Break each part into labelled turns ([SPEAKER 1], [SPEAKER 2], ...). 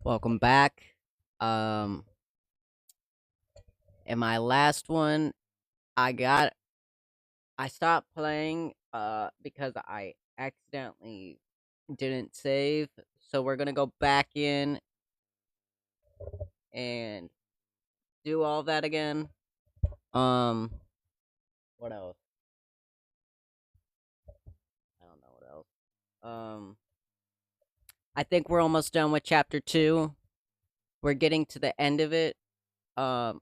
[SPEAKER 1] Welcome back. Um, in my last one, I got I stopped playing because I accidentally didn't save. So we're gonna go back in and do all that again. Um, what else? I don't know what else. I think we're almost done with chapter 2. We're getting to the end of it. And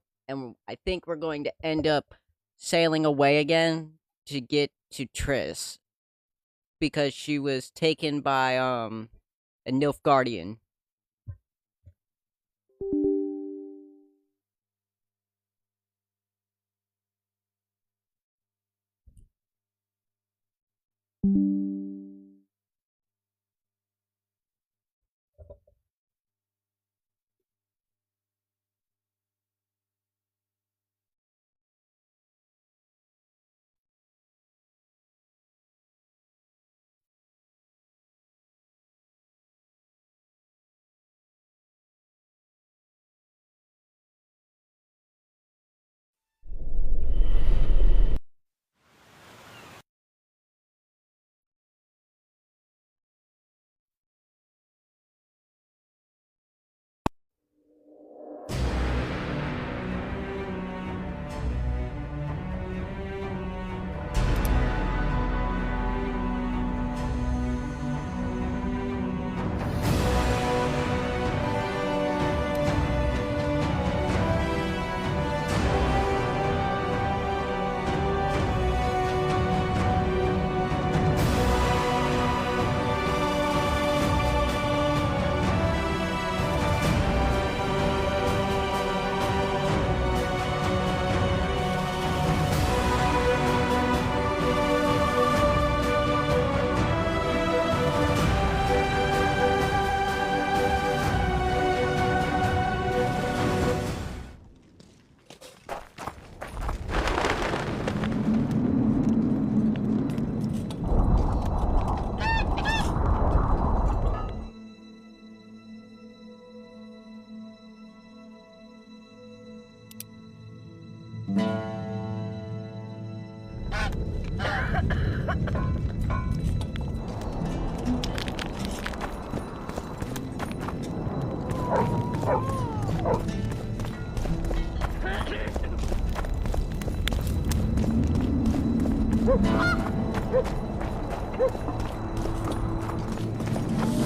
[SPEAKER 1] I think we're going to end up sailing away again to get to Triss because she was taken by a Nilfgaardian.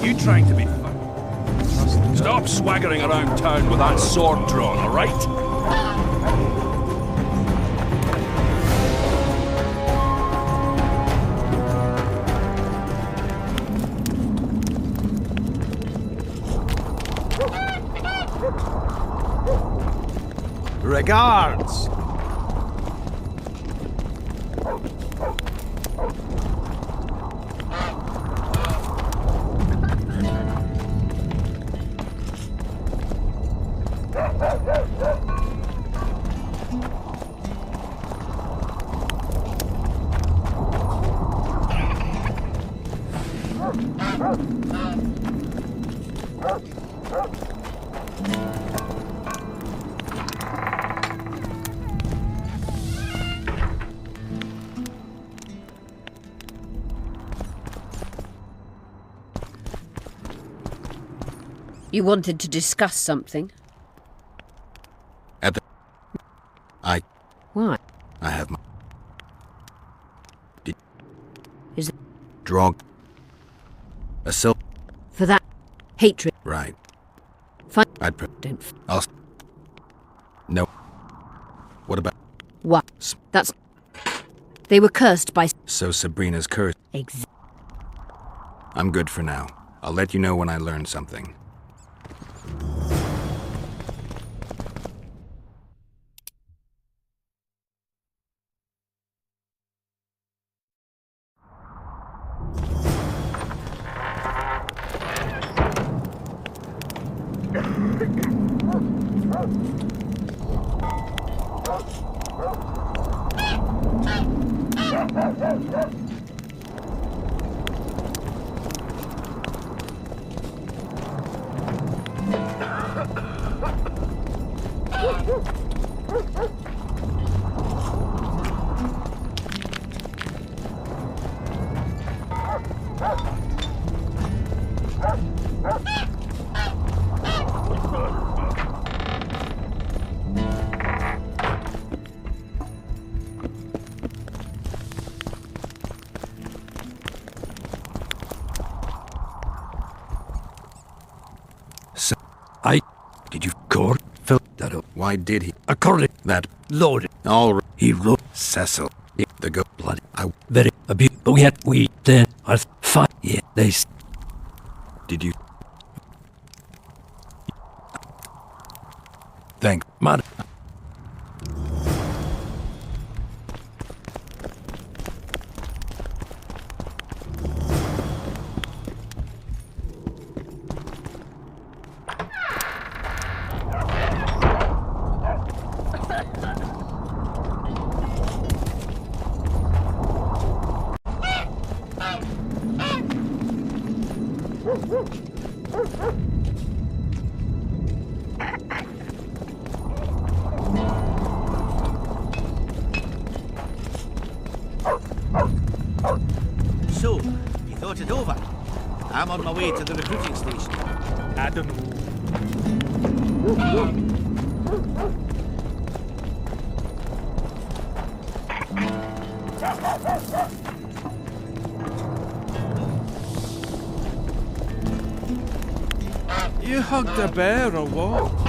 [SPEAKER 2] You trying to be funny? Stop swaggering around town with that sword drawn, alright?
[SPEAKER 3] Regards!
[SPEAKER 4] You wanted to discuss something? Why?
[SPEAKER 3] I have my...
[SPEAKER 4] Is it
[SPEAKER 3] Draw... A silk...
[SPEAKER 4] for that hatred?
[SPEAKER 3] Right.
[SPEAKER 4] Fine.
[SPEAKER 3] Don't... I'll... No. What about...
[SPEAKER 4] What? That's... They were cursed by...
[SPEAKER 3] So Sabrina's curse... I'm good for now. I'll let you know when I learn something. So,
[SPEAKER 5] I
[SPEAKER 3] did you
[SPEAKER 5] court fill that up.
[SPEAKER 3] Why did he?
[SPEAKER 5] According
[SPEAKER 3] That
[SPEAKER 5] loaded.
[SPEAKER 3] all right.
[SPEAKER 5] He wrote
[SPEAKER 3] Cecil. The go.
[SPEAKER 5] blood.
[SPEAKER 3] I
[SPEAKER 5] Very abuse. But yet we then are fine. Yeah, they
[SPEAKER 3] did you? Thank.
[SPEAKER 5] man.
[SPEAKER 6] So, you thought it over? I'm on my way to the recruiting station.
[SPEAKER 2] I don't know.
[SPEAKER 7] You hugged a bear or what?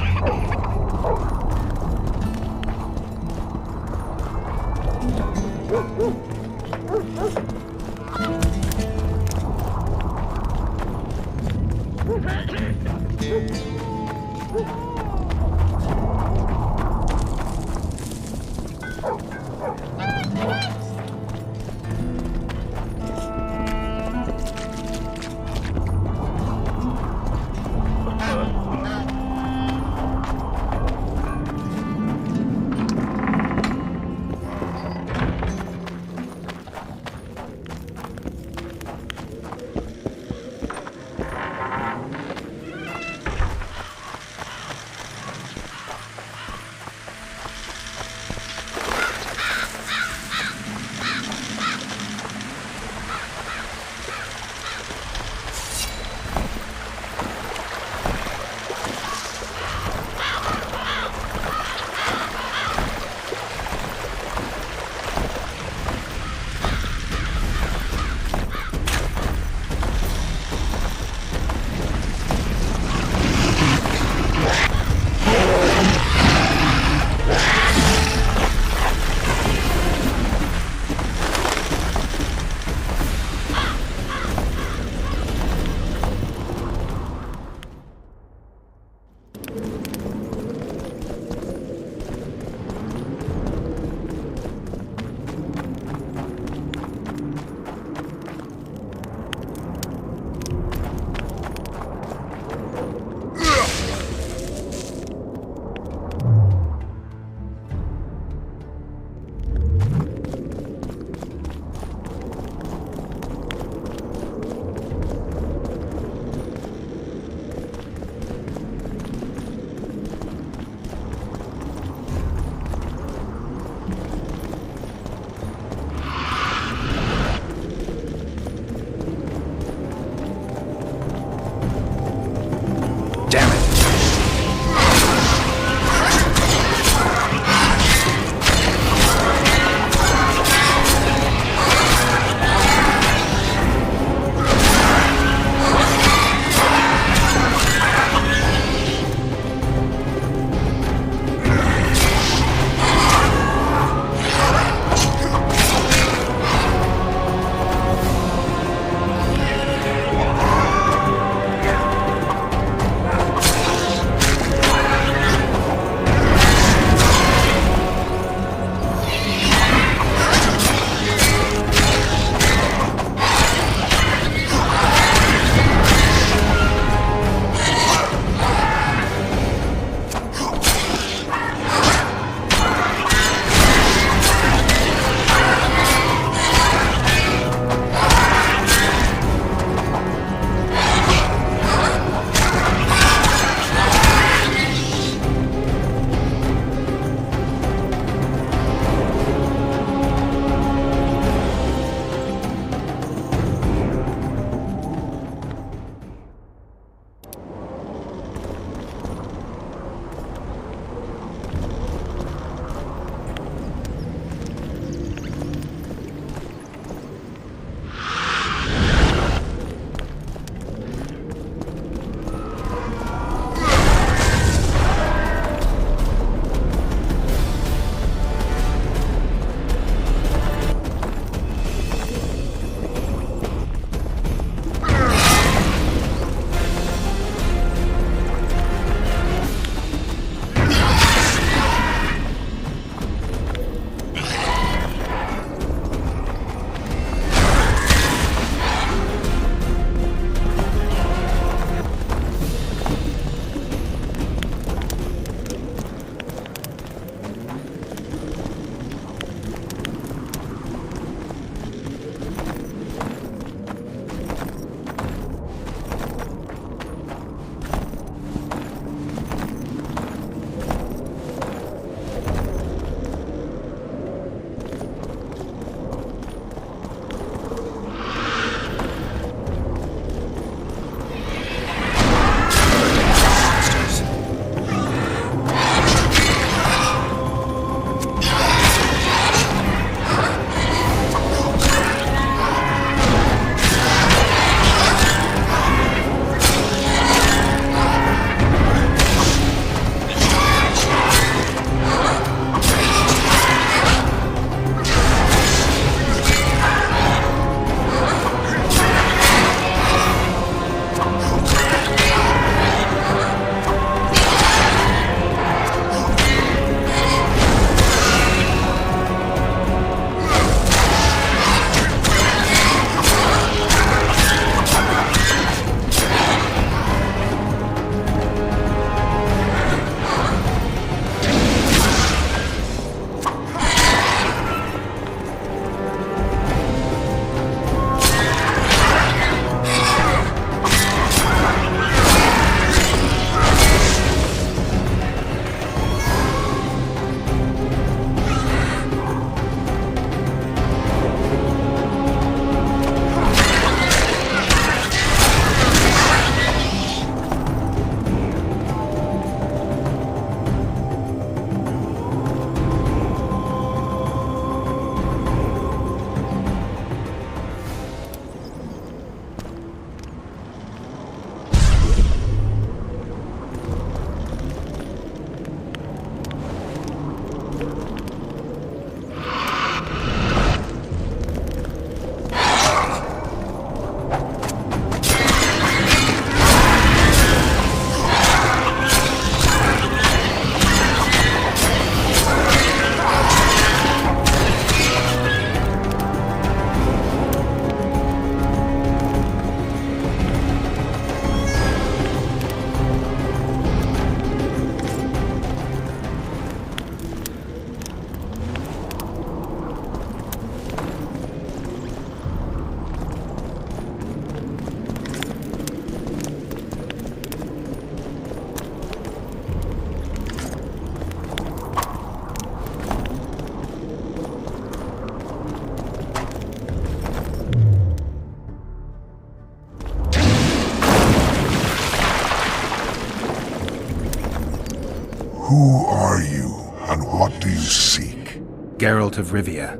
[SPEAKER 8] Who are you, and what do you seek?
[SPEAKER 3] Geralt of Rivia.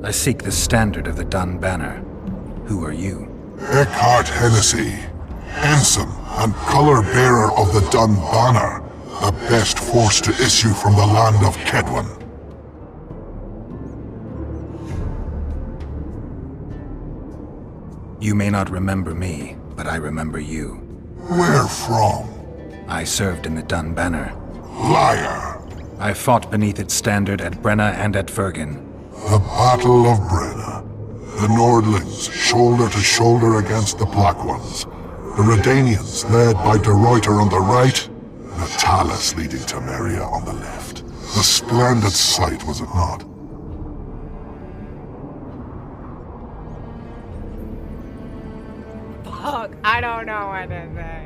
[SPEAKER 3] I seek the standard of the Dun Banner. Who are you?
[SPEAKER 8] Eckhart Hennessy, ensign and color-bearer of the Dun Banner, the best force to issue from the land of Kedwen.
[SPEAKER 3] You may not remember me, but I remember you.
[SPEAKER 8] Where from?
[SPEAKER 3] I served in the Dun Banner.
[SPEAKER 8] Liar!
[SPEAKER 3] I fought beneath its standard at Brenna and at Vergen.
[SPEAKER 8] The Battle of Brenna. The Nordlings, shoulder to shoulder against the Black Ones. The Redanians, led by De Ruyter on the right, Natalis leading Temeria on the left. A splendid sight, was it not?
[SPEAKER 9] Fuck, I don't know what to say.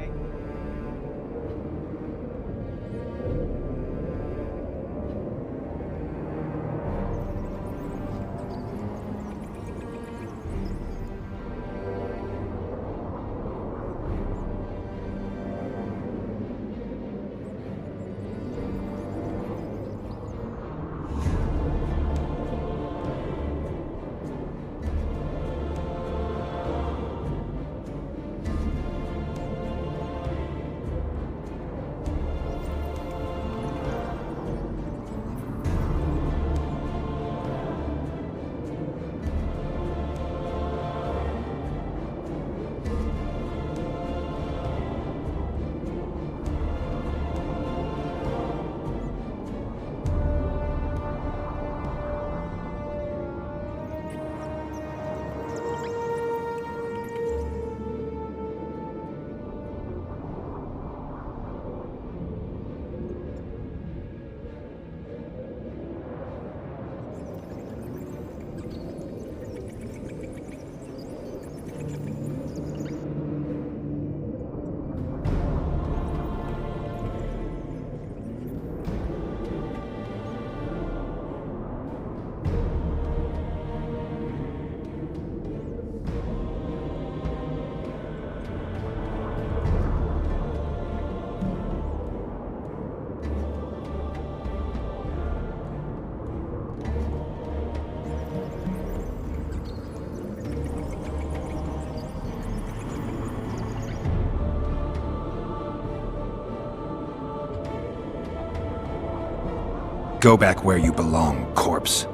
[SPEAKER 3] Go back where you belong, corpse.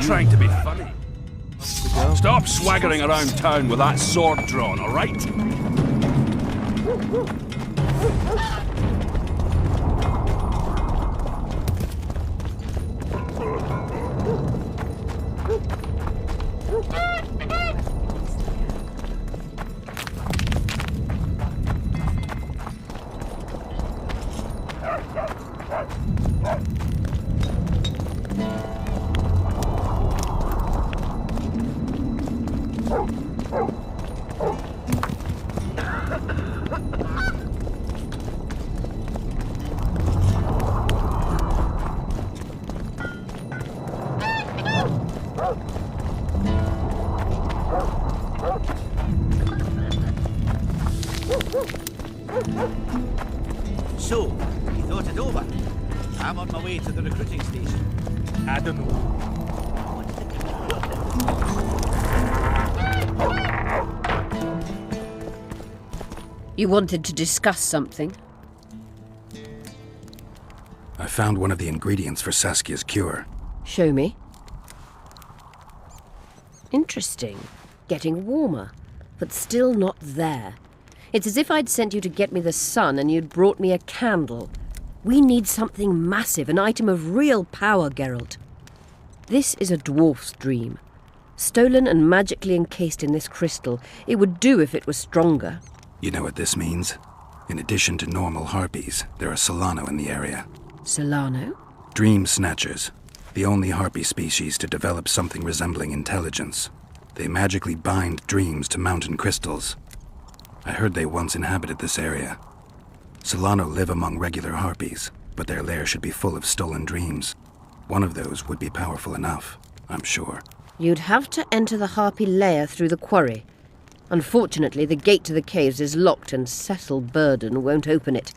[SPEAKER 2] trying to be funny? Stop swaggering around town with that sword drawn, all right?
[SPEAKER 6] So, you thought it over? I'm on my way to the recruiting station.
[SPEAKER 5] I don't know.
[SPEAKER 4] You wanted to discuss something?
[SPEAKER 3] I found one of the ingredients for Saskia's cure.
[SPEAKER 4] Show me. Interesting. Getting warmer, but still not there. It's as if I'd sent you to get me the sun and you'd brought me a candle. We need something massive, an item of real power, Geralt. This is a dwarf's dream. Stolen and magically encased in this crystal. It would do if it was stronger.
[SPEAKER 3] You know what this means? In addition to normal harpies, there are Solano in the area.
[SPEAKER 4] Solano?
[SPEAKER 3] Dream Snatchers. The only harpy species to develop something resembling intelligence. They magically bind dreams to mountain crystals. I heard they once inhabited this area. Solano live among regular harpies, but their lair should be full of stolen dreams. One of those would be powerful enough, I'm sure.
[SPEAKER 4] You'd have to enter the harpy lair through the quarry. Unfortunately, the gate to the caves is locked and Cecil Burden won't open it.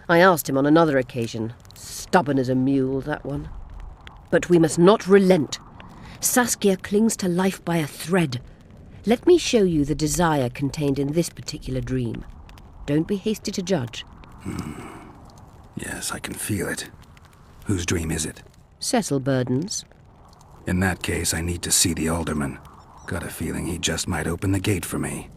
[SPEAKER 4] I asked him on another occasion. Stubborn as a mule, that one. But we must not relent. Saskia clings to life by a thread. Let me show you the desire contained in this particular dream. Don't be hasty to judge.
[SPEAKER 3] Yes, I can feel it. Whose dream is it?
[SPEAKER 4] Cecil Burden's.
[SPEAKER 3] In that case, I need to see the alderman. Got a feeling he just might open the gate for me.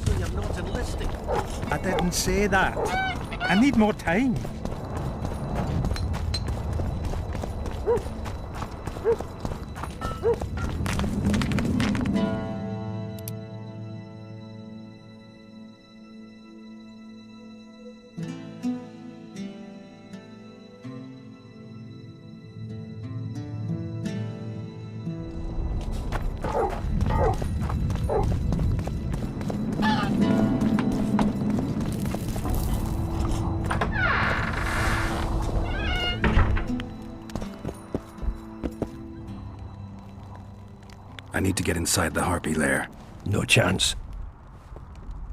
[SPEAKER 6] So you're not enlisting?
[SPEAKER 5] I didn't say that. I need more time.
[SPEAKER 3] I need to get inside the harpy lair.
[SPEAKER 5] No chance.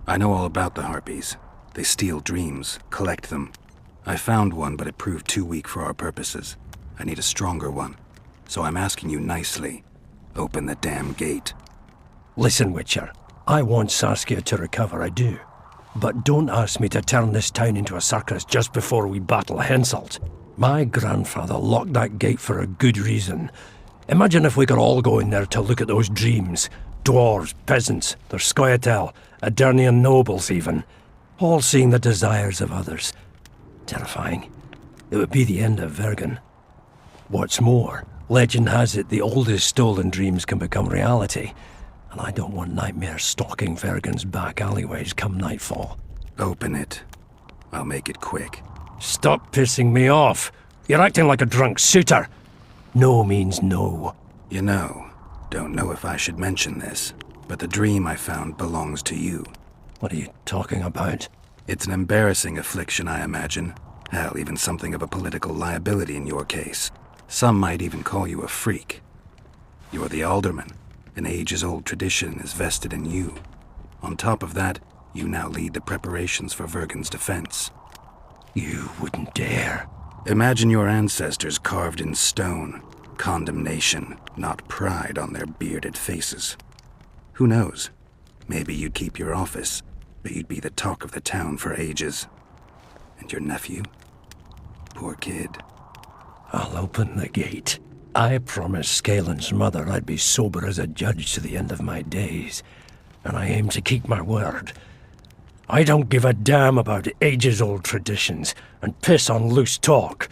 [SPEAKER 3] I know all about the harpies. They steal dreams, collect them. I found one, but it proved too weak for our purposes. I need a stronger one. So I'm asking you nicely. Open the damn gate.
[SPEAKER 5] Listen, Witcher. I want Saskia to recover, I do. But don't ask me to turn this town into a circus just before we battle Henselt. My grandfather locked that gate for a good reason. Imagine if we could all go in there to look at those dreams. Dwarves, peasants, their scoia'tael, Aedirnian nobles even. All seeing the desires of others. Terrifying. It would be the end of Vergen. What's more, legend has it the oldest stolen dreams can become reality. And I don't want nightmares stalking Vergen's back alleyways come nightfall.
[SPEAKER 3] Open it. I'll make it quick.
[SPEAKER 5] Stop pissing me off. You're acting like a drunk suitor. No means no.
[SPEAKER 3] You know, don't know if I should mention this, but the dream I found belongs to you.
[SPEAKER 5] What are you talking about?
[SPEAKER 3] It's an embarrassing affliction, I imagine. Hell, even something of a political liability in your case. Some might even call you a freak. You're the alderman. An ages-old tradition is vested in you. On top of that, you now lead the preparations for Vergen's defense.
[SPEAKER 5] You wouldn't dare.
[SPEAKER 3] Imagine your ancestors carved in stone. Condemnation, not pride on their bearded faces. Who knows? Maybe you'd keep your office, but you'd be the talk of the town for ages. And your nephew? Poor kid.
[SPEAKER 5] I'll open the gate. I promised Scalen's mother I'd be sober as a judge to the end of my days, and I aim to keep my word. I don't give a damn about ages-old traditions and piss on loose talk.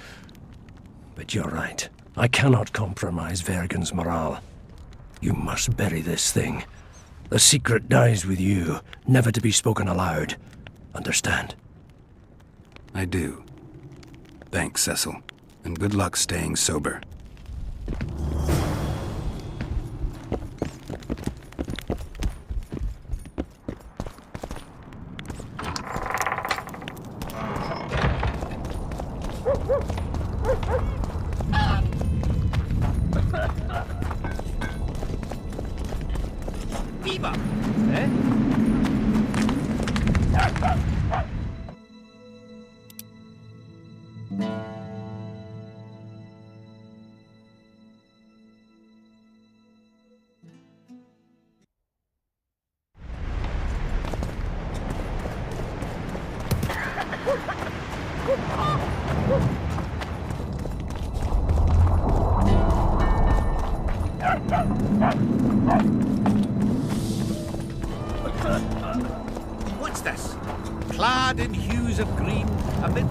[SPEAKER 5] But you're right. I cannot compromise Vergen's morale. You must bury this thing. The secret dies with you, never to be spoken aloud. Understand?
[SPEAKER 3] I do. Thanks, Cecil. And good luck staying sober.
[SPEAKER 6] Beaver! Eh? What's this? Clad in hues of green, amid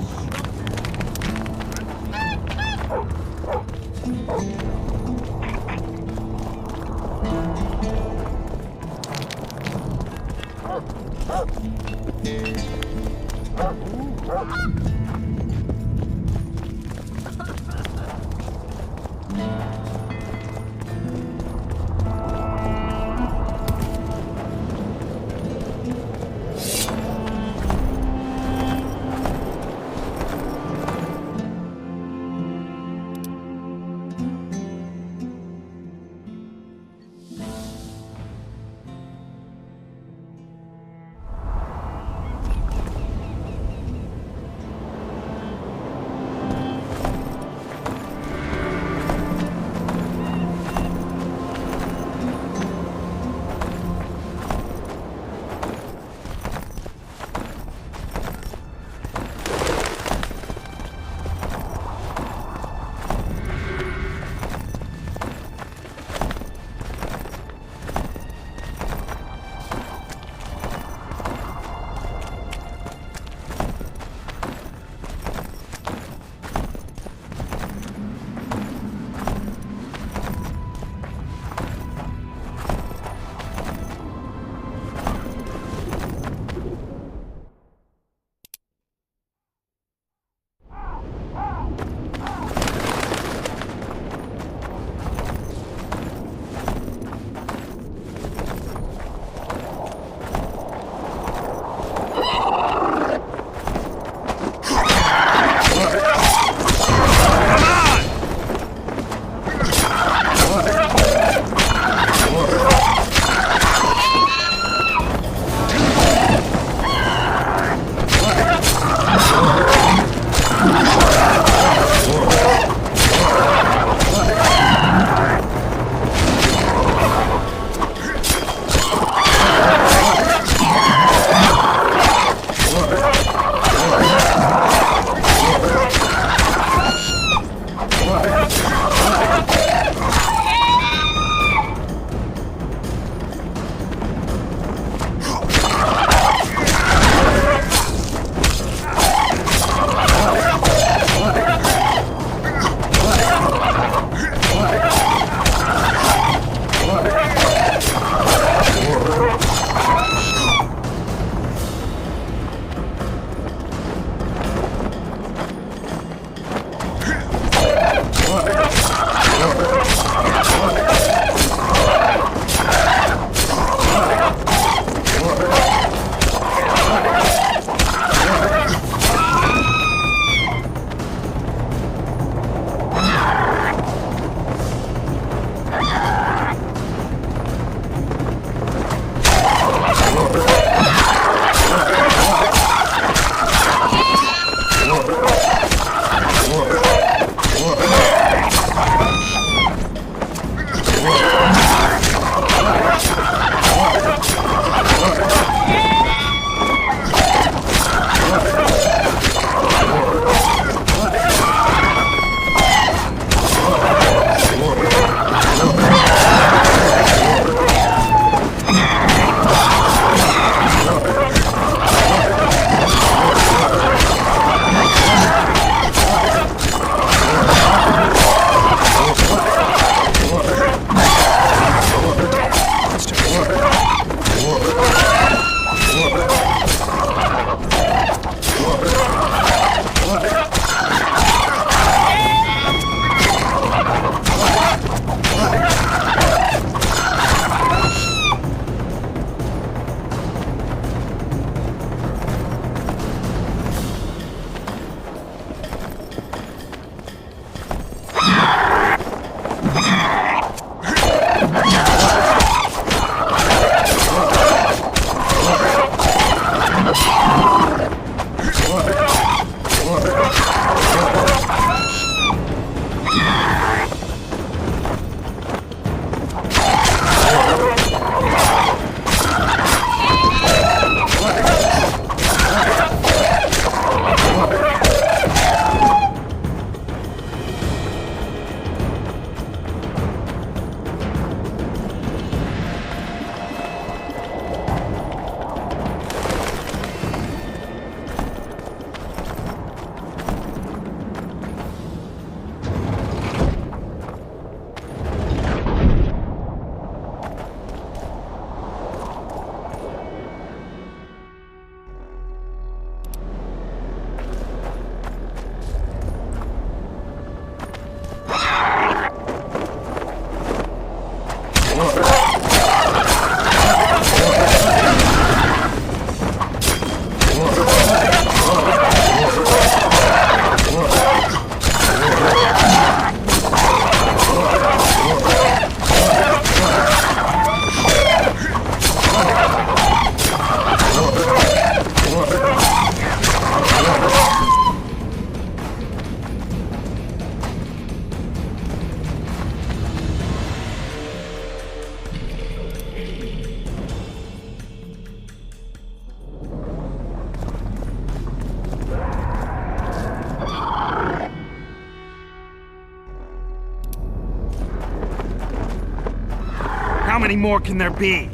[SPEAKER 2] many more can there be?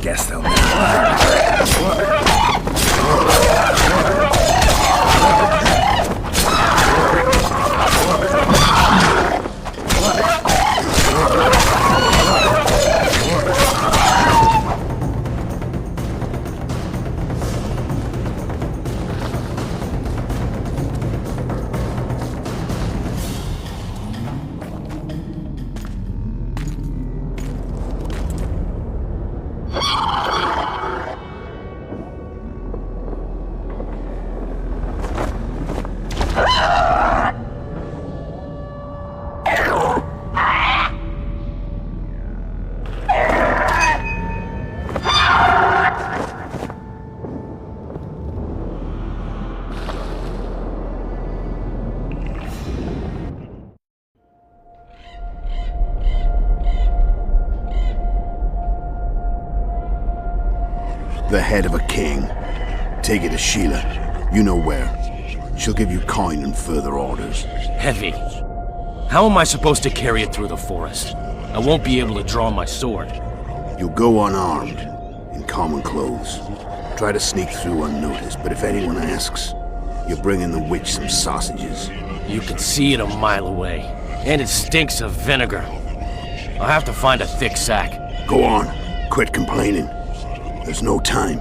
[SPEAKER 3] Guess they'll never.
[SPEAKER 10] The head of a king. Take it to Sheila. You know where. She'll give you coin and further orders.
[SPEAKER 11] Heavy. How am I supposed to carry it through the forest? I won't be able to draw my sword.
[SPEAKER 10] You'll go unarmed, in common clothes. Try to sneak through unnoticed, but if anyone asks, you're bringing the witch some sausages.
[SPEAKER 11] You can see it a mile away, and it stinks of vinegar. I'll have to find a thick sack.
[SPEAKER 10] Go on. Quit complaining. There's no time.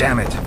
[SPEAKER 3] Damn it.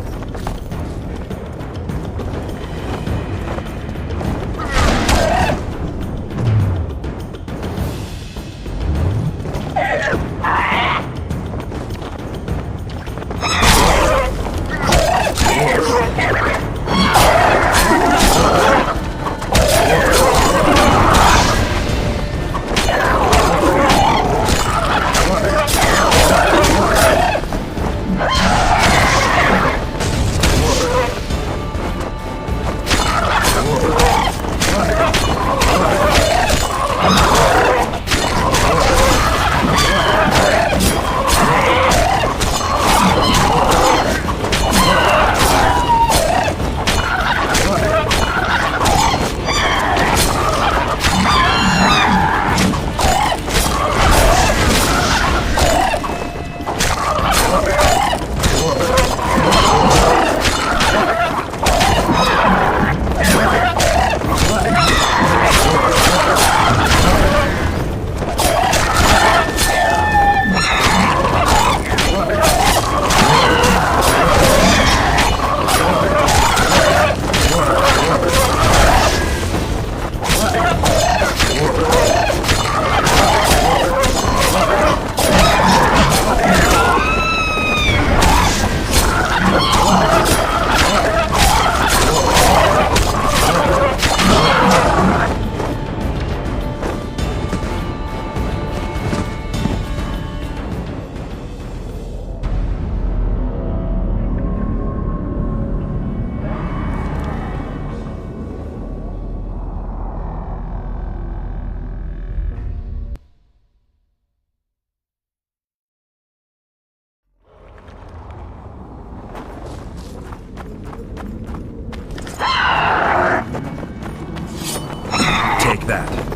[SPEAKER 3] Take that.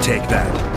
[SPEAKER 3] take that.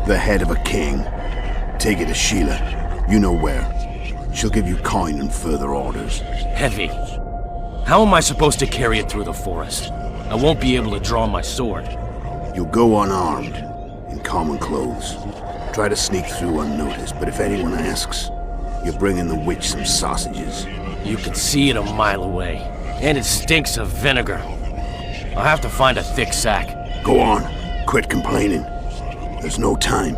[SPEAKER 10] The head of a king. Take it to Sheila. You know where. She'll give you coin and further orders.
[SPEAKER 11] Heavy. How am I supposed to carry it through the forest? I won't be able to draw my sword.
[SPEAKER 10] You'll go unarmed, in common clothes. Try to sneak through unnoticed, but if anyone asks, you bring in the witch some sausages.
[SPEAKER 11] You can see it a mile away, and it stinks of vinegar. I'll have to find a thick sack.
[SPEAKER 10] Go on. Quit complaining. There's no time.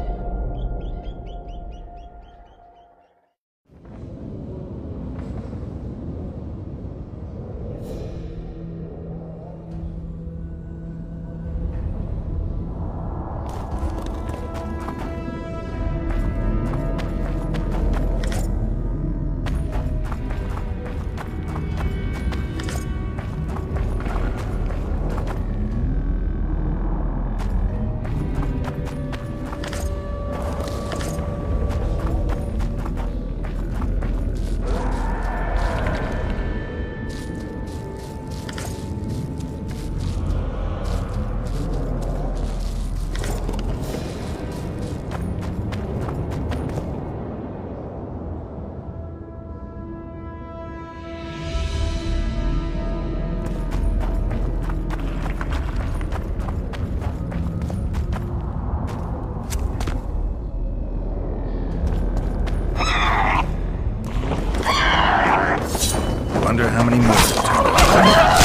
[SPEAKER 3] Wonder how many more it turned up.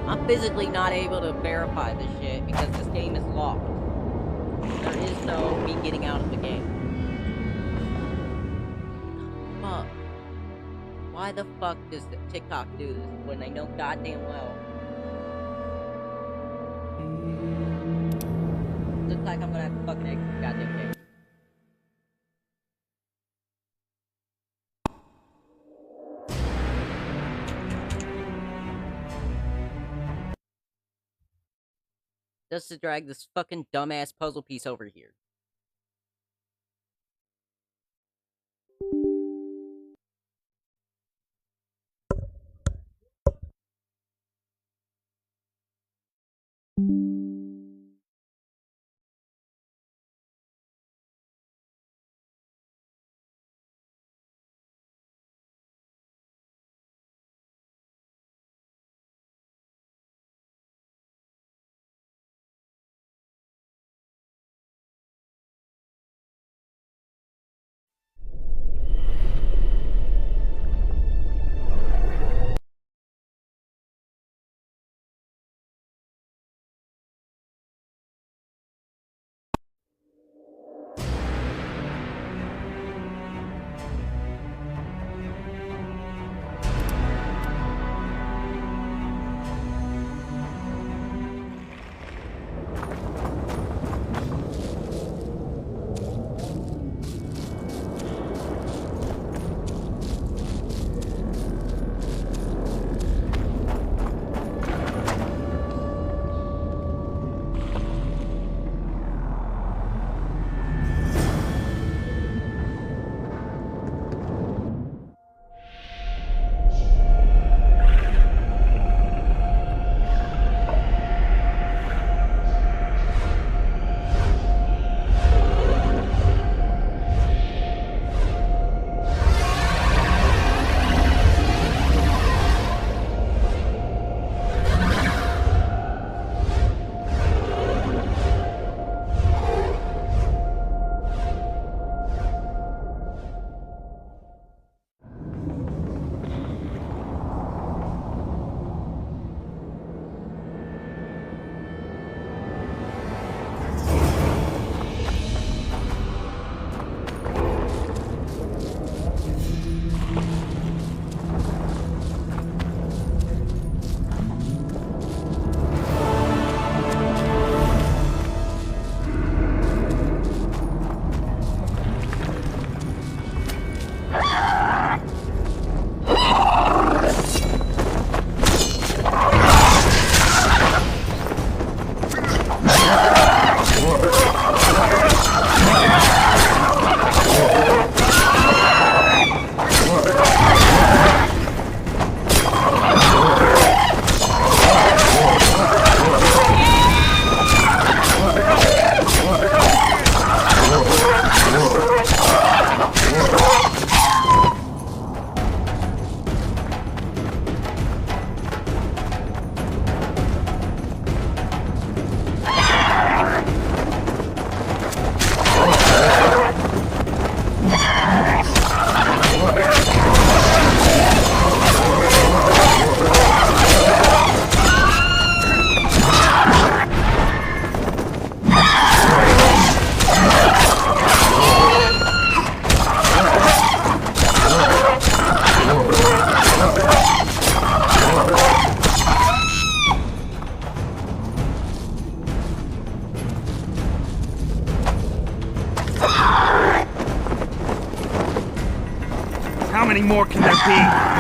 [SPEAKER 1] I'm physically not able to verify this shit because this game is locked. There is no me getting out of the game. Fuck. Why the fuck does TikTok do this when they know goddamn well? Looks like I'm gonna have to fucking exit the goddamn game. Just to drag this fucking dumbass puzzle piece over here.
[SPEAKER 2] many more can there be?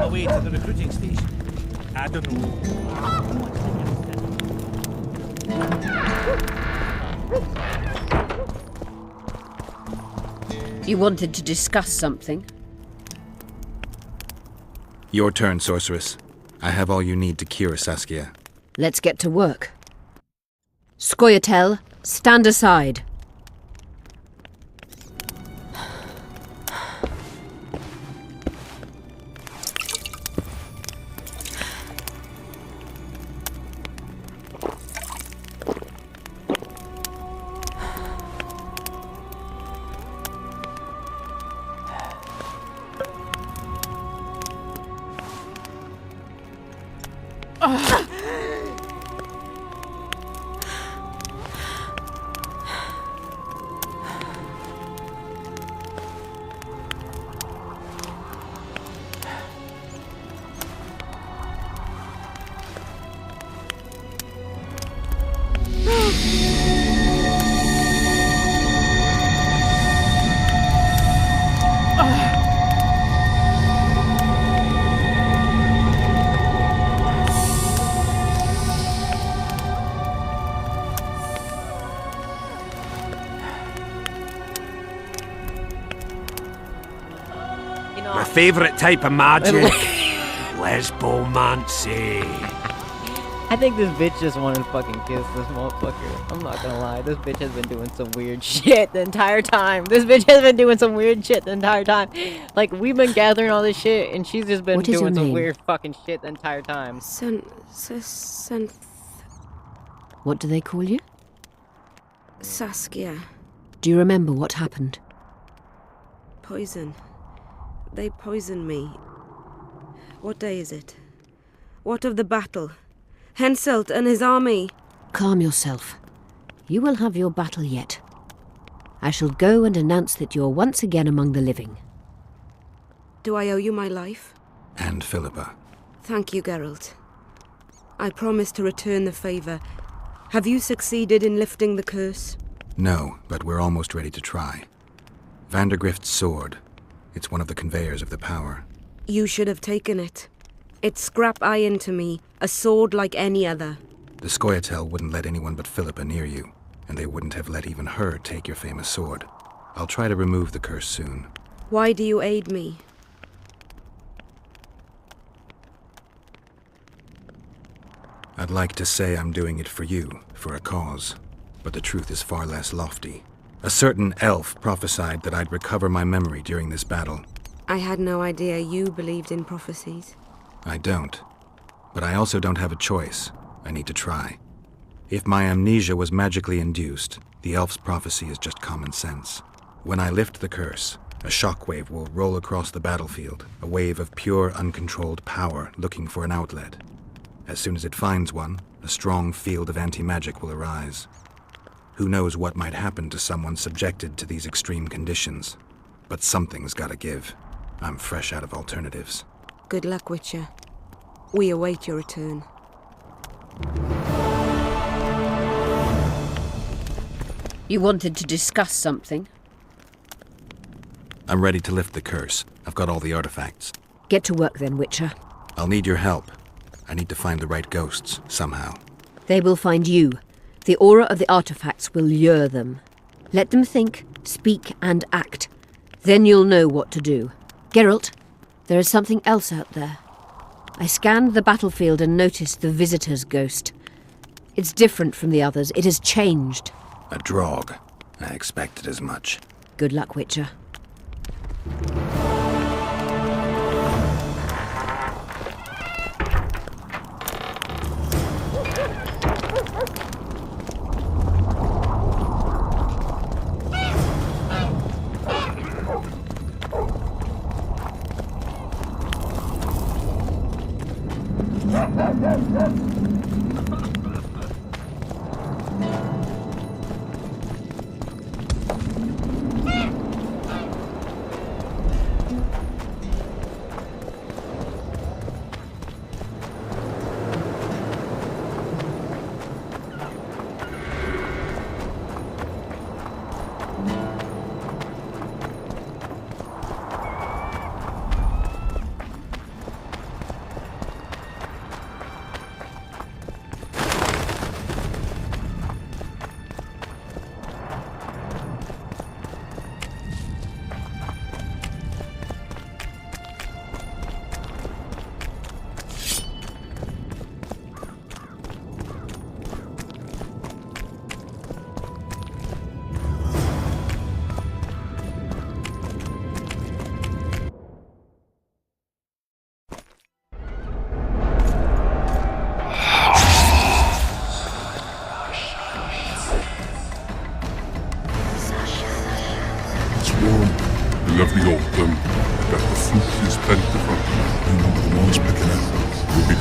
[SPEAKER 6] my way to the recruiting station.
[SPEAKER 7] I don't know.
[SPEAKER 4] You wanted to discuss something?
[SPEAKER 3] Your turn, sorceress. I have all you need to cure Saskia.
[SPEAKER 4] Let's get to work. Scoia'tael, stand aside.
[SPEAKER 5] My favourite type of magic. Lesbomancy.
[SPEAKER 1] I think this bitch just wanted to fucking kiss this motherfucker. I'm not gonna lie, this bitch has been doing some weird shit the entire time. This bitch has been doing some weird shit the entire time. Like, we've been gathering all this shit, and she's just been doing some weird fucking shit the entire time.
[SPEAKER 4] What do they call you?
[SPEAKER 12] Saskia.
[SPEAKER 4] Do you remember what happened?
[SPEAKER 12] Poison. They poisoned me. What day is it? What of the battle? Henselt and his army.
[SPEAKER 4] Calm yourself. You will have your battle yet. I shall go and announce that you're once again among the living.
[SPEAKER 12] Do I owe you my life?
[SPEAKER 3] And Philippa.
[SPEAKER 12] Thank you, Geralt. I promise to return the favour. Have you succeeded in lifting the curse?
[SPEAKER 3] No, but we're almost ready to try. Vandergrift's sword. It's one of the conveyors of the power.
[SPEAKER 12] You should have taken it. It's scrap iron to me, a sword like any other.
[SPEAKER 3] The Scoia'tael wouldn't let anyone but Philippa near you, and they wouldn't have let even her take your famous sword. I'll try to remove the curse soon.
[SPEAKER 12] Why do you aid me?
[SPEAKER 3] I'd like to say I'm doing it for you, for a cause, but the truth is far less lofty. A certain elf prophesied that I'd recover my memory during this battle.
[SPEAKER 12] I had no idea you believed in prophecies.
[SPEAKER 3] I don't. But I also don't have a choice. I need to try. If my amnesia was magically induced, the elf's prophecy is just common sense. When I lift the curse, a shockwave will roll across the battlefield, a wave of pure, uncontrolled power looking for an outlet. As soon as it finds one, a strong field of anti-magic will arise. Who knows what might happen to someone subjected to these extreme conditions? But something's gotta give. I'm fresh out of alternatives.
[SPEAKER 12] Good luck, Witcher. We await your return.
[SPEAKER 4] You wanted to discuss something?
[SPEAKER 3] I'm ready to lift the curse. I've got all the artifacts.
[SPEAKER 4] Get to work then, Witcher.
[SPEAKER 3] I'll need your help. I need to find the right ghosts, somehow.
[SPEAKER 4] They will find you. The aura of the artifacts will lure them. Let them think, speak, and act. Then you'll know what to do. Geralt, there is something else out there. I scanned the battlefield and noticed the Visitor's ghost. It's different from the others. It has changed.
[SPEAKER 3] A Draug. I expected as much.
[SPEAKER 4] Good luck, Witcher.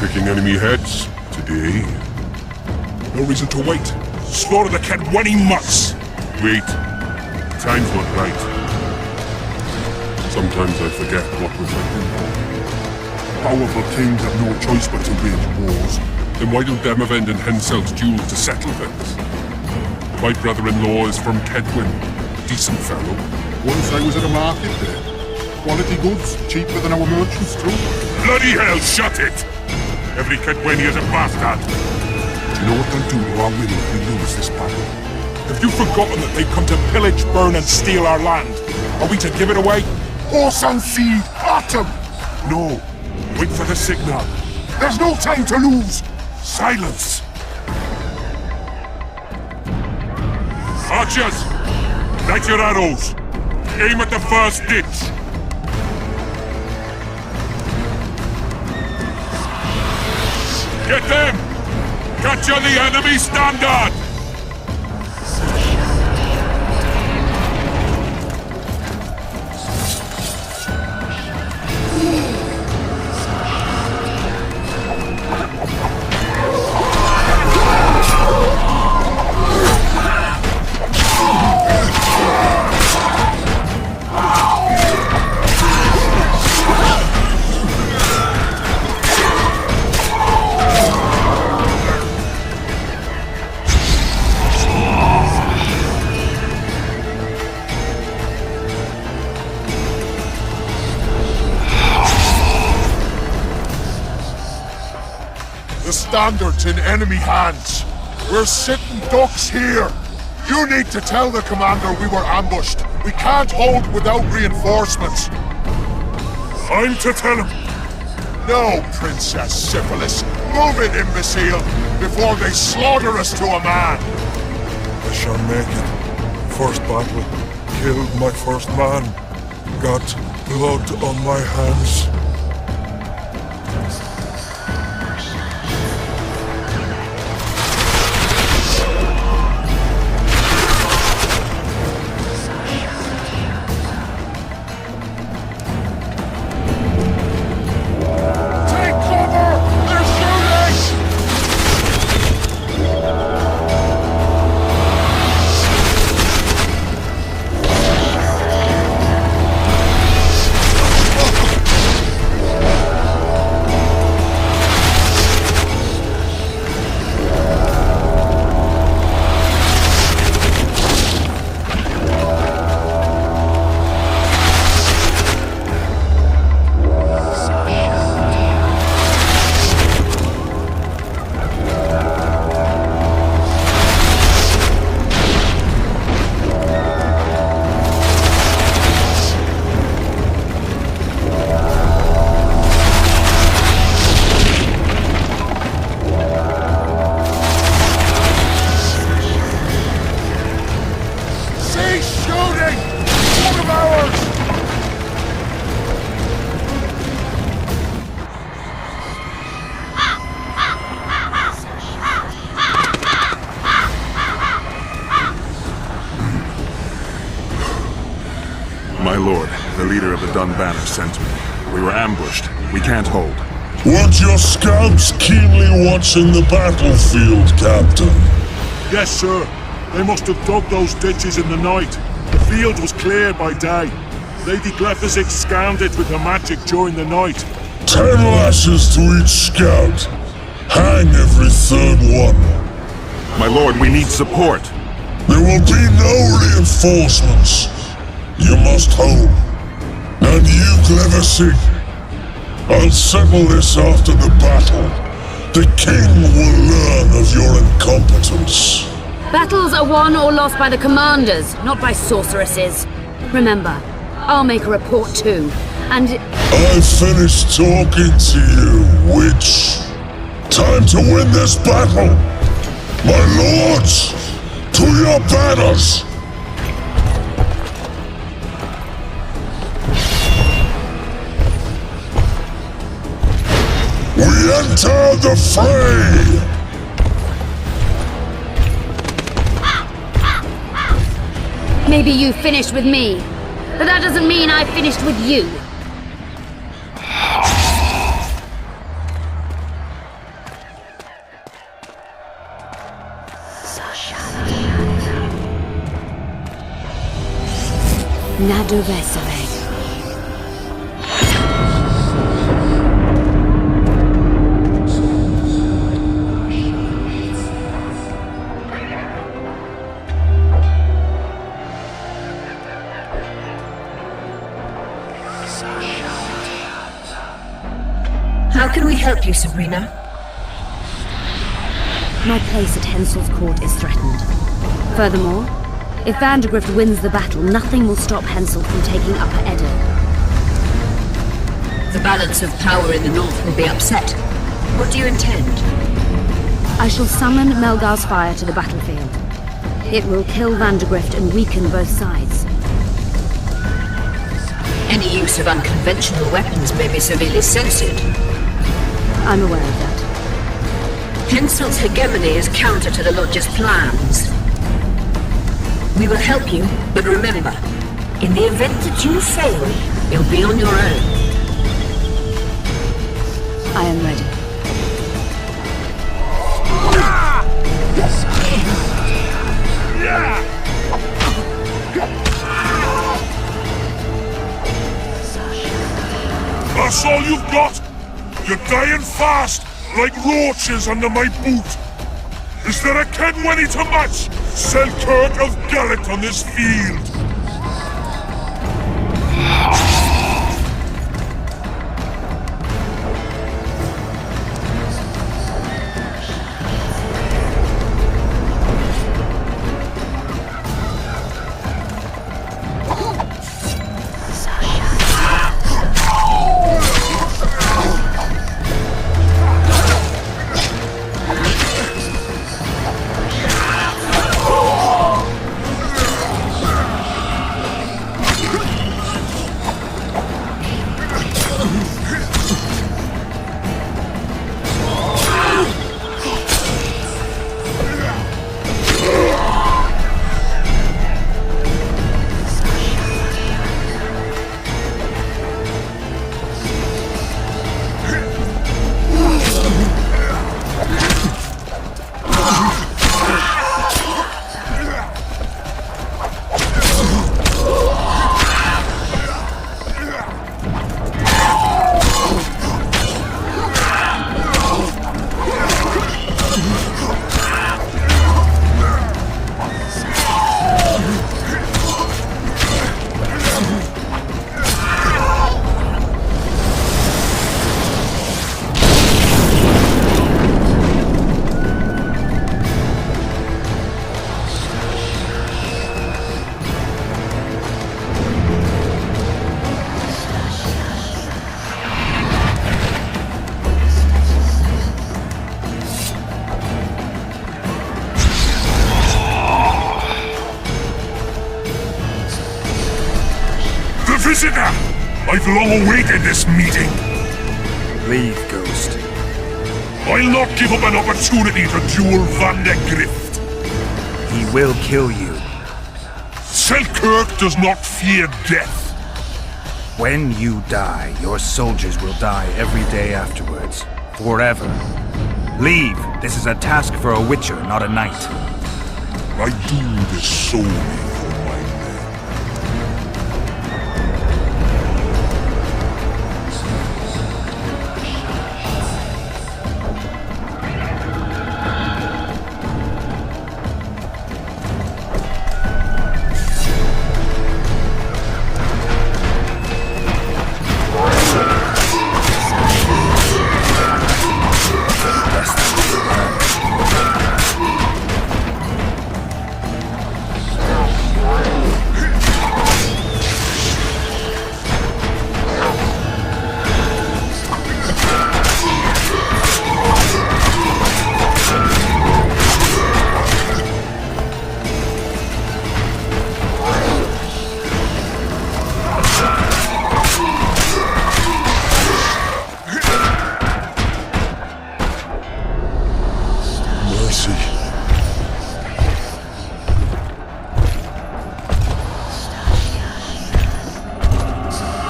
[SPEAKER 8] picking enemy heads today.
[SPEAKER 2] No reason to wait. Slaughter the Kedwenny mutts!
[SPEAKER 8] Wait. Time's not right. Sometimes I forget what we're fighting.
[SPEAKER 2] Powerful kings have no choice but to wage wars.
[SPEAKER 8] Then why don't Demavend and Henselt's duels to settle things? My brother-in-law is from Kedwen. Decent fellow.
[SPEAKER 2] Once I was at a market there. Quality goods, cheaper than our merchants too.
[SPEAKER 8] Bloody hell, shut it! Every Kedwenny is a bastard!
[SPEAKER 2] Do you know what they'll do to our women if we lose this battle? Have you forgotten that they've come to pillage, burn, and steal our land? Are we to give it away?
[SPEAKER 8] Horse and seed, autumn! No, wait for the signal. There's no time to lose! Silence! Archers! Light your arrows! Aim at the first ditch! Get them! Catch on the enemy standard! Standards in enemy hands. We're sitting ducks here. You need to tell the commander we were ambushed. We can't hold without reinforcements. I'm to tell him. No, Princess Syphilis. Move it, imbecile, before they slaughter us to a man. I shall make it. First battle. Killed my first man. Got blood on my hands.
[SPEAKER 2] My lord, the leader of the Dun Banner sent me. We were ambushed. We can't hold.
[SPEAKER 8] Weren't your scouts keenly watching the battlefield, Captain?
[SPEAKER 2] Yes, sir. They must have dug those ditches in the night. The field was cleared by day. Lady Glephisic scanned it with her magic during the night.
[SPEAKER 8] 10 lashes to each scout. Hang every third one.
[SPEAKER 2] My lord, we need support.
[SPEAKER 8] There will be no reinforcements. You must hold. And you, Glephisic, I'll settle this after the battle. The king will learn of your incompetence.
[SPEAKER 13] Battles are won or lost by the commanders, not by sorceresses. Remember, I'll make a report too, and...
[SPEAKER 8] I've finished talking to you, witch. Time to win this battle. My lords, to your banners! We enter the fray!
[SPEAKER 13] Maybe you finished with me, but that doesn't mean I finished with you. Nadovesave.
[SPEAKER 14] How can we help you, Sabrina?
[SPEAKER 13] My place at Hensel's court is threatened. Furthermore, if Vandergrift wins the battle, nothing will stop Hensel from taking Upper Edda.
[SPEAKER 14] The balance of power in the north will be upset. What do you intend?
[SPEAKER 13] I shall summon Melgar's fire to the battlefield. It will kill Vandergrift and weaken both sides.
[SPEAKER 14] Any use of unconventional weapons may be severely censored.
[SPEAKER 13] I'm aware of that.
[SPEAKER 14] Hensel's hegemony is counter to the Lodge's plans. We will help you, but remember, in the event that you fail, you'll be on your own.
[SPEAKER 13] I am ready.
[SPEAKER 2] That's all you've got? You're dying fast, like roaches under my boot. Is there a Kenwenny to match Selkirk of Gallet on this field? Visitor! I've long awaited this meeting.
[SPEAKER 3] Leave, Ghost.
[SPEAKER 2] I'll not give up an opportunity to duel Vandergrift.
[SPEAKER 3] He will kill you.
[SPEAKER 2] Selkirk does not fear death.
[SPEAKER 3] When you die, your soldiers will die every day afterwards. Forever. Leave. This is a task for a witcher, not a knight.
[SPEAKER 2] I do this solely for my men.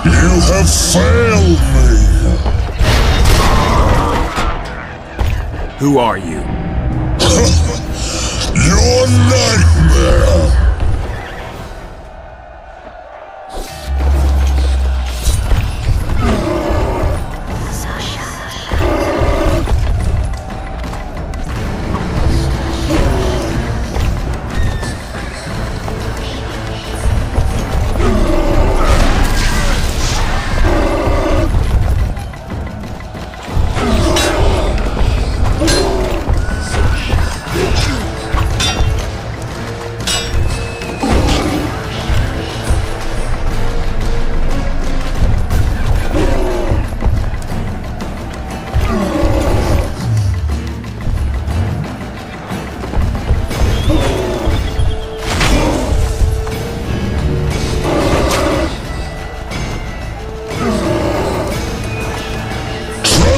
[SPEAKER 2] You have failed me!
[SPEAKER 3] Who are you?
[SPEAKER 2] Your nightmare!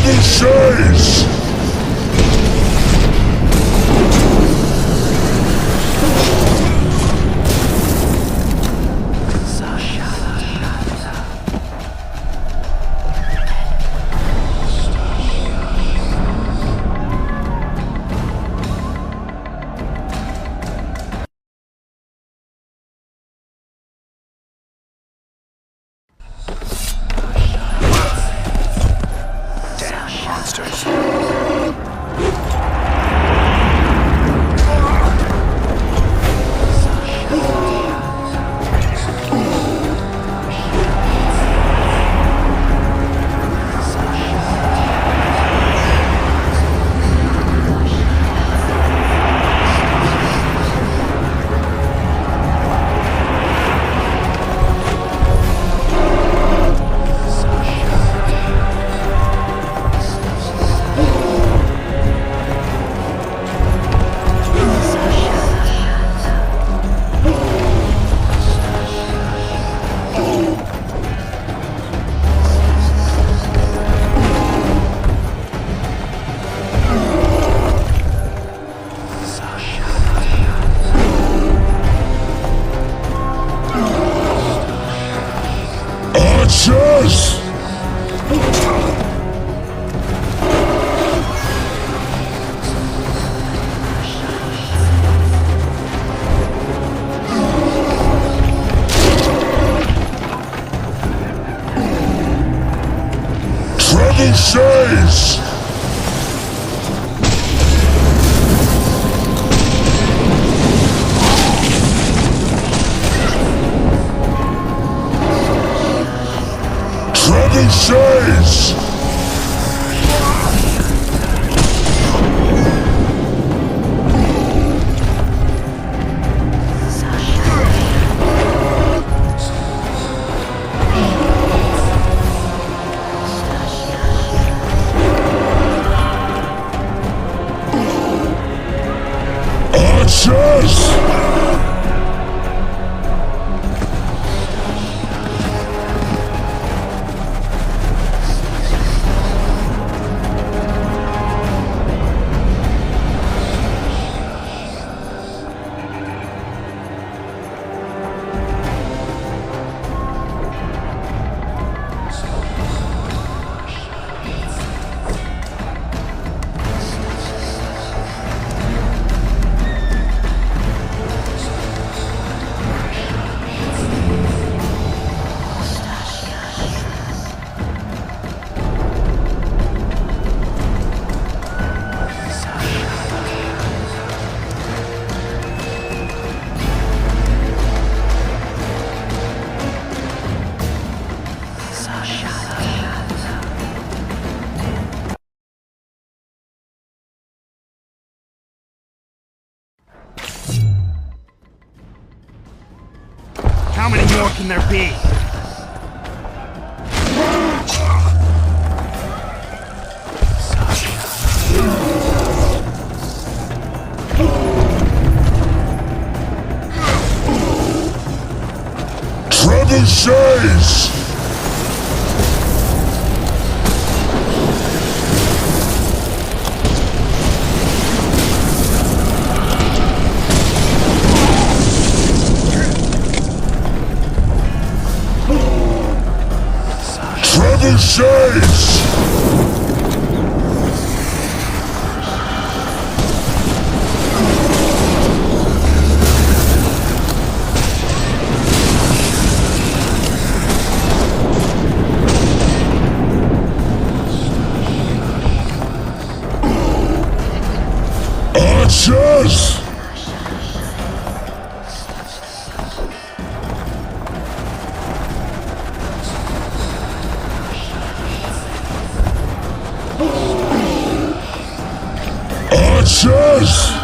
[SPEAKER 2] Trebuchets!
[SPEAKER 3] Monsters.
[SPEAKER 2] Archers! Trebuchets! Trebuchets! Archers!
[SPEAKER 6] How many more can there be?
[SPEAKER 2] Trebuchets! Trebuchets! Archers! Archers!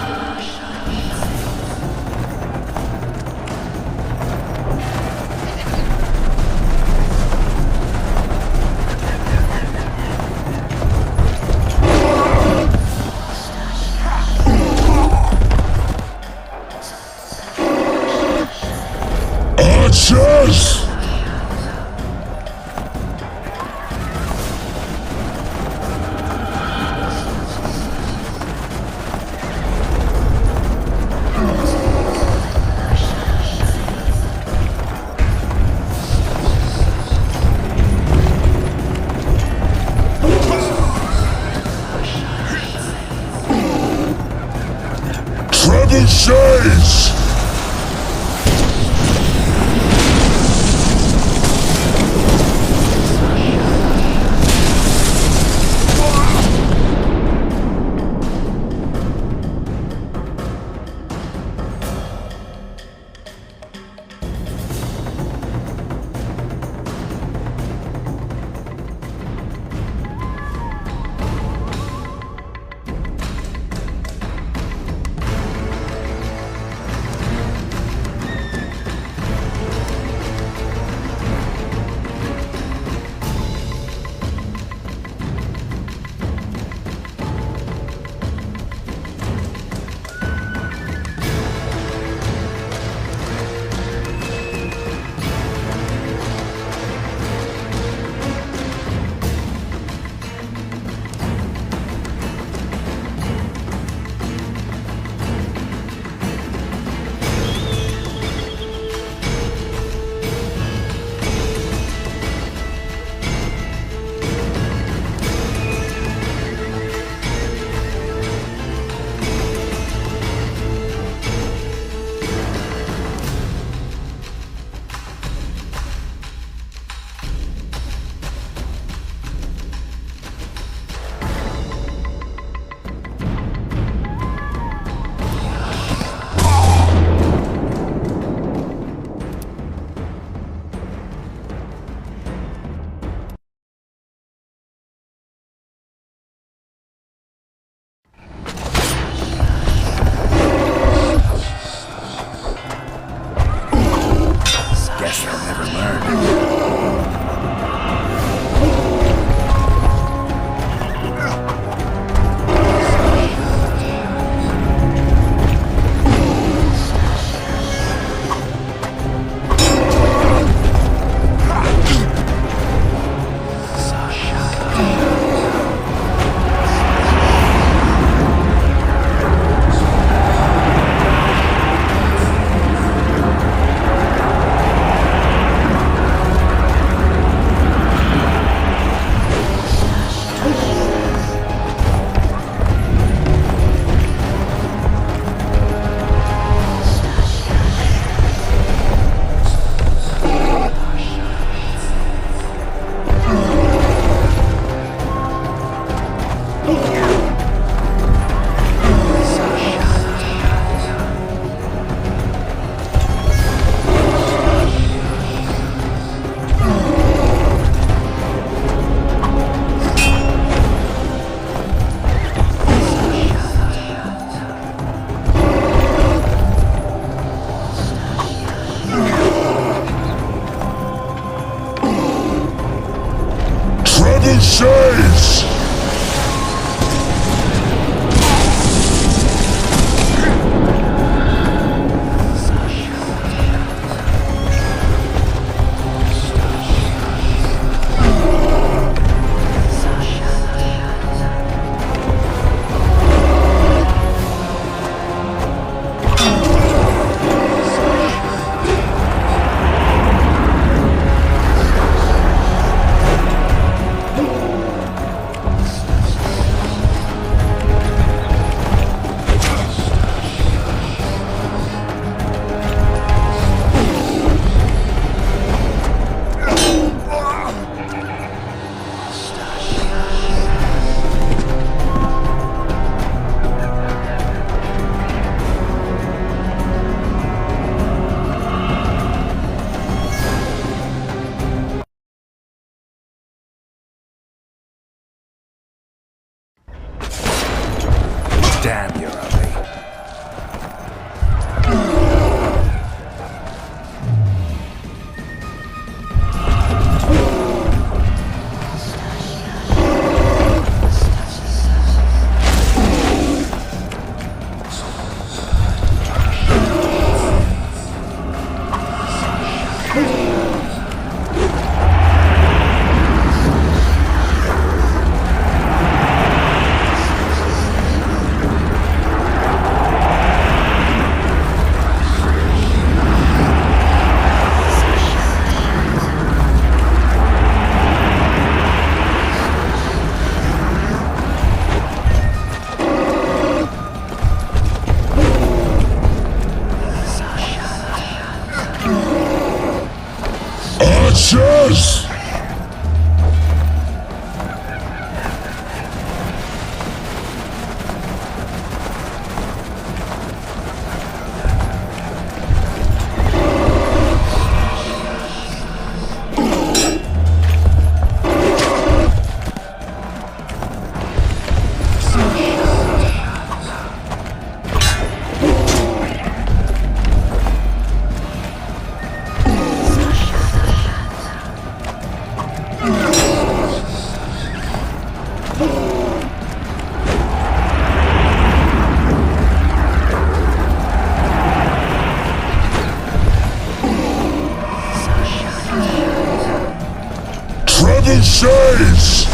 [SPEAKER 2] Archers! Trebuchets!
[SPEAKER 3] Guess they'll never learn.
[SPEAKER 2] Trebuchets!
[SPEAKER 3] Damn, you're ugly.
[SPEAKER 2] Archers! Trebuchets!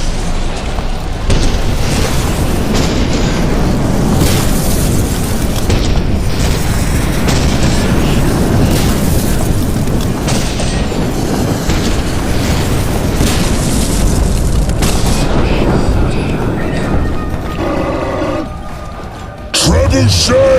[SPEAKER 2] Trebuchets!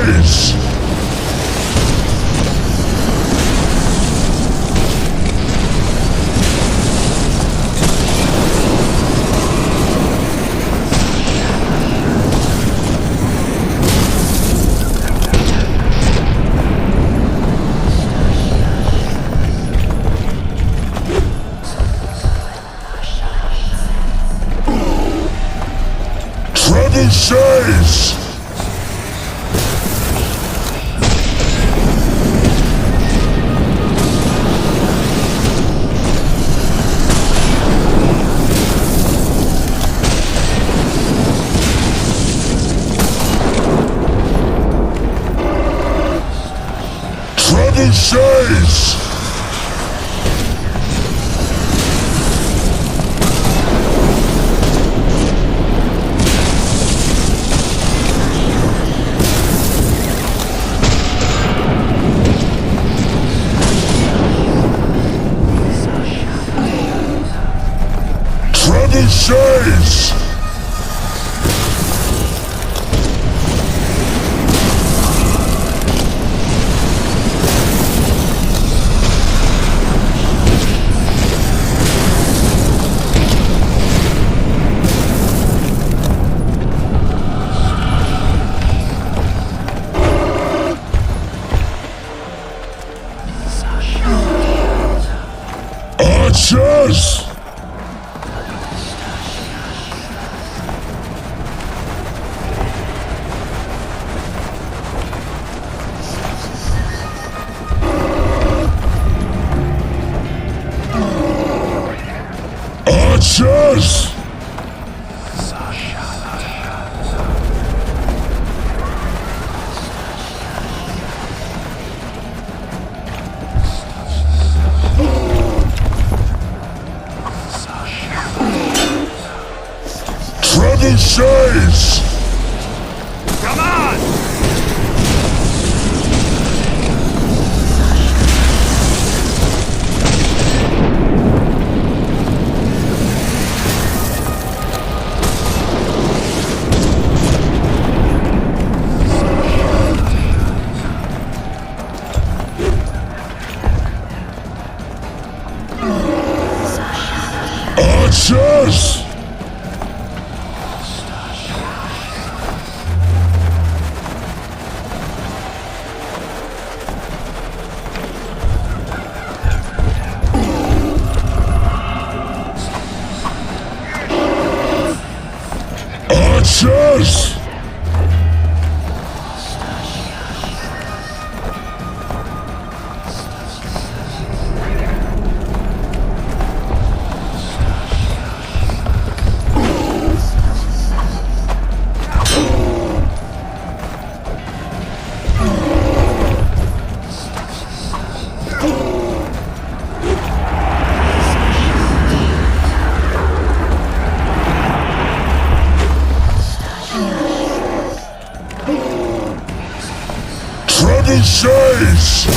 [SPEAKER 2] Trebuchets! Trebuchets! Trebuchets! Archers! Archers! Trebuchets!
[SPEAKER 6] Come on!
[SPEAKER 2] Archers! Archers! Trebuchets!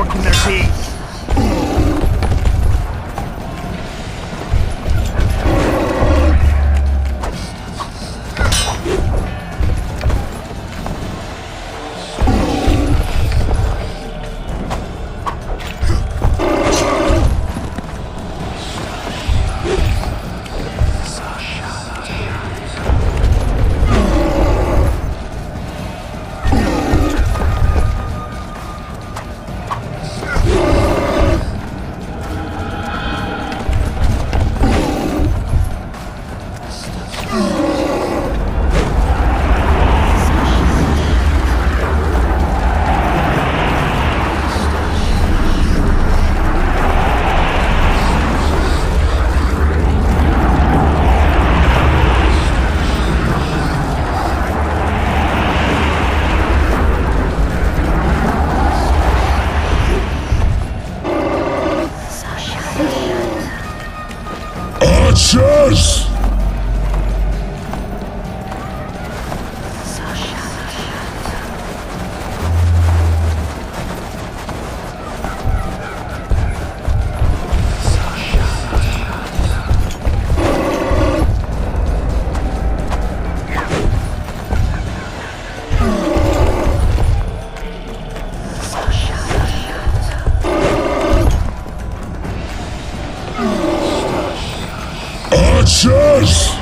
[SPEAKER 6] fork in their teeth.
[SPEAKER 2] Archers! Archers!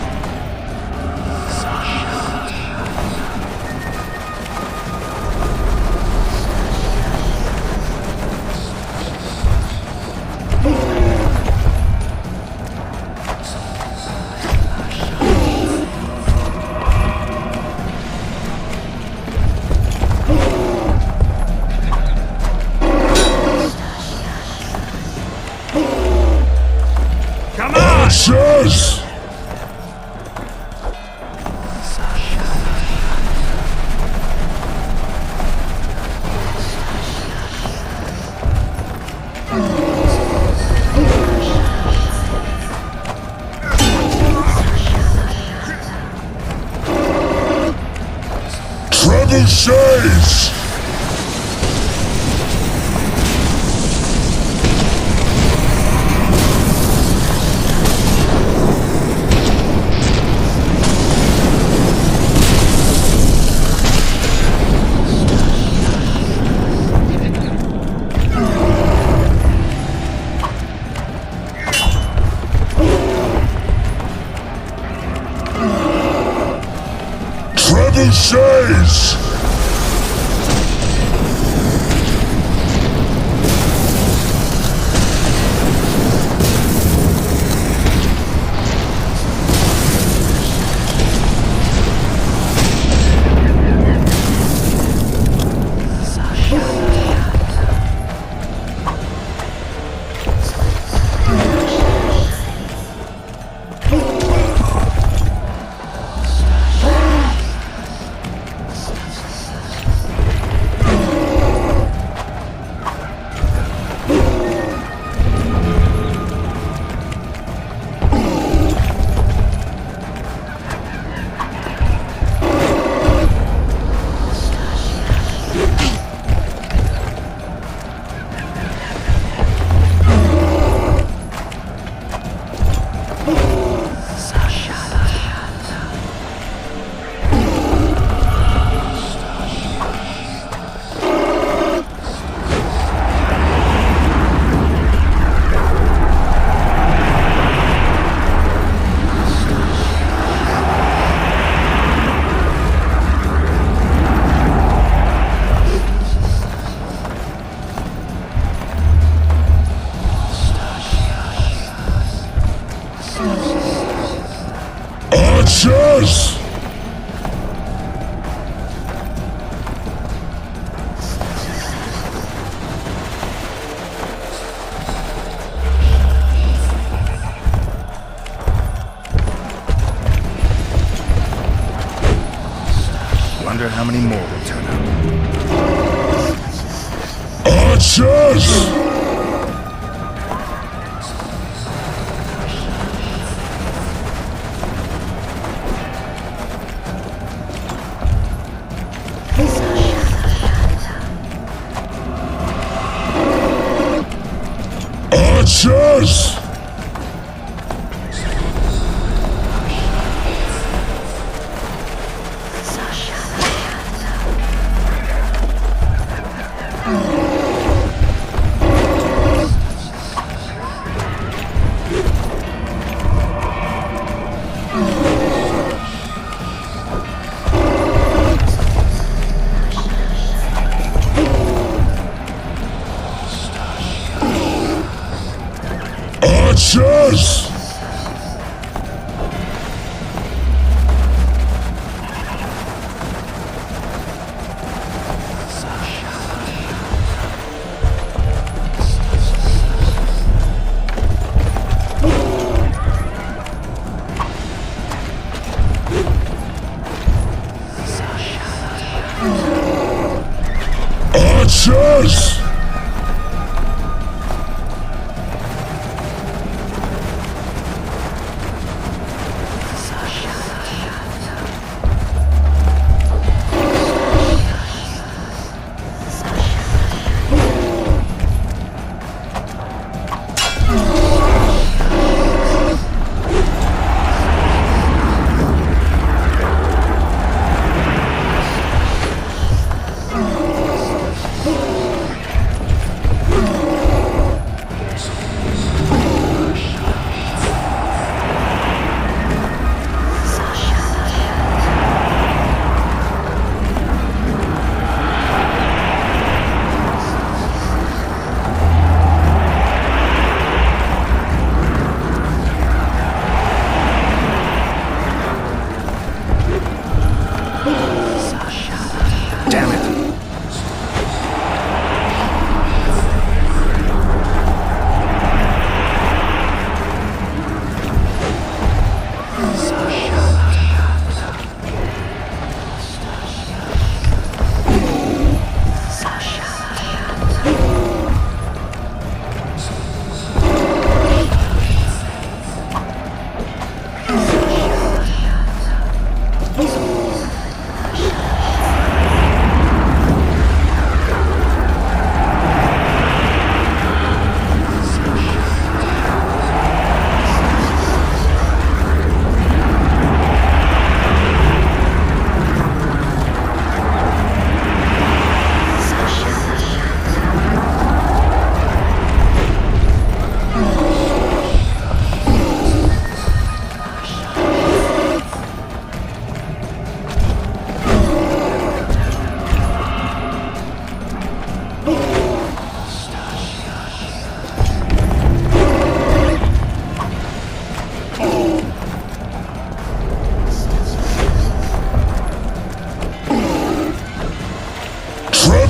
[SPEAKER 6] Come on!
[SPEAKER 2] Archers! Trebuchets! Trebuchets! Archers!
[SPEAKER 3] Wonder how many more will turn up.
[SPEAKER 2] Archers! Archers! Archers! Archers!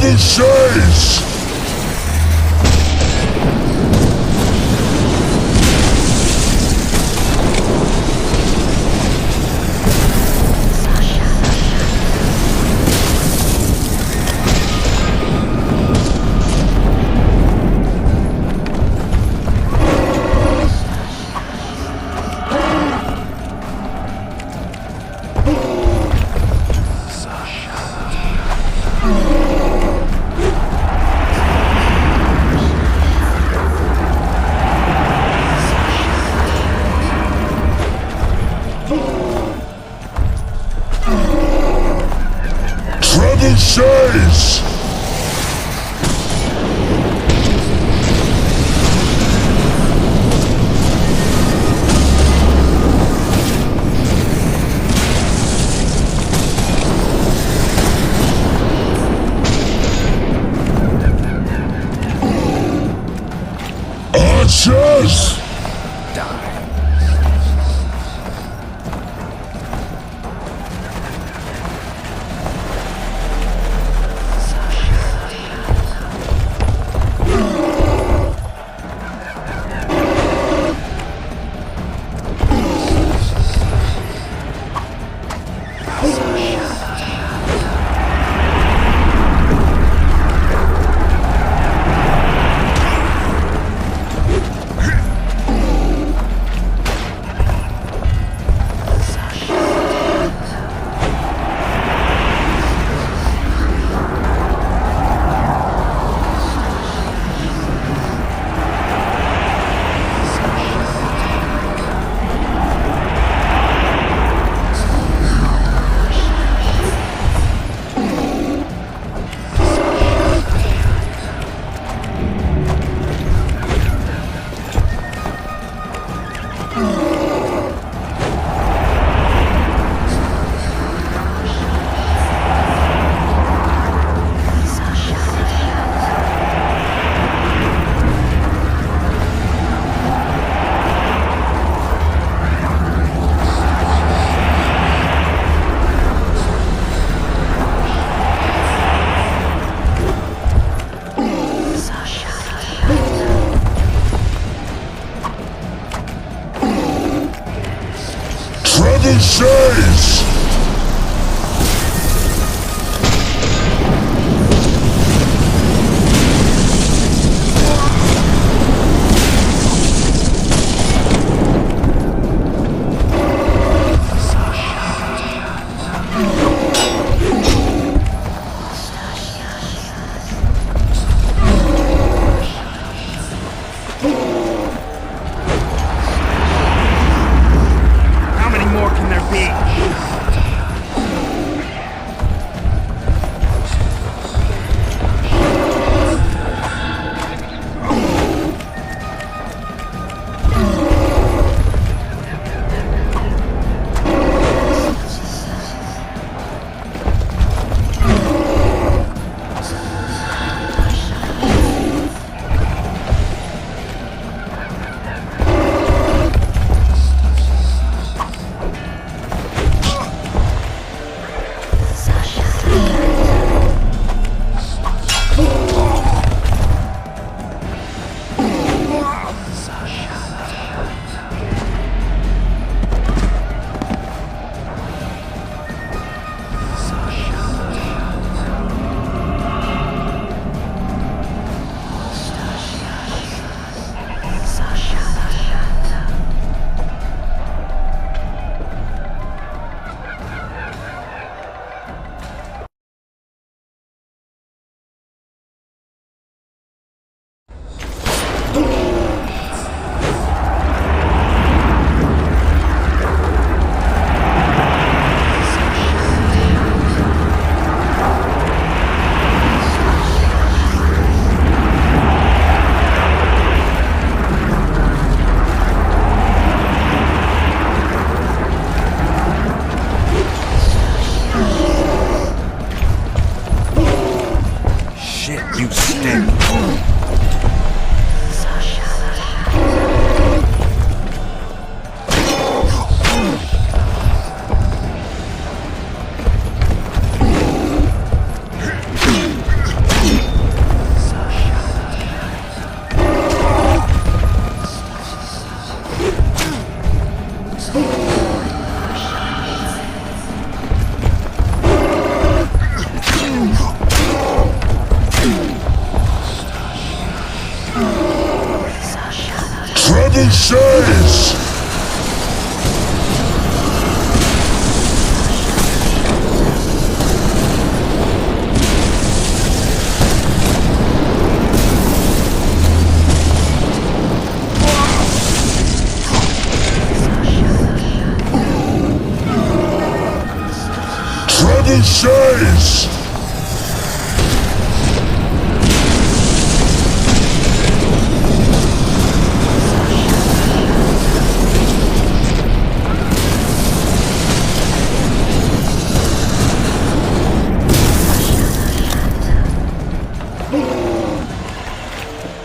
[SPEAKER 2] Trebuchets! Trebuchets! Archers! Trebuchets!
[SPEAKER 6] How many more can there be?
[SPEAKER 3] You stink.
[SPEAKER 2] Trebuchets! Trebuchets!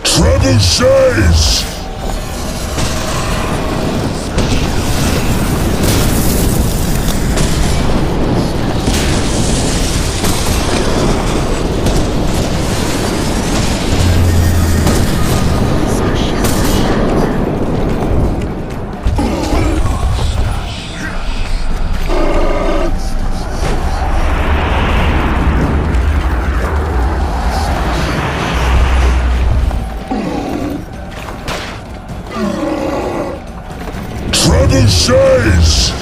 [SPEAKER 2] Trebuchets! Trebuchets!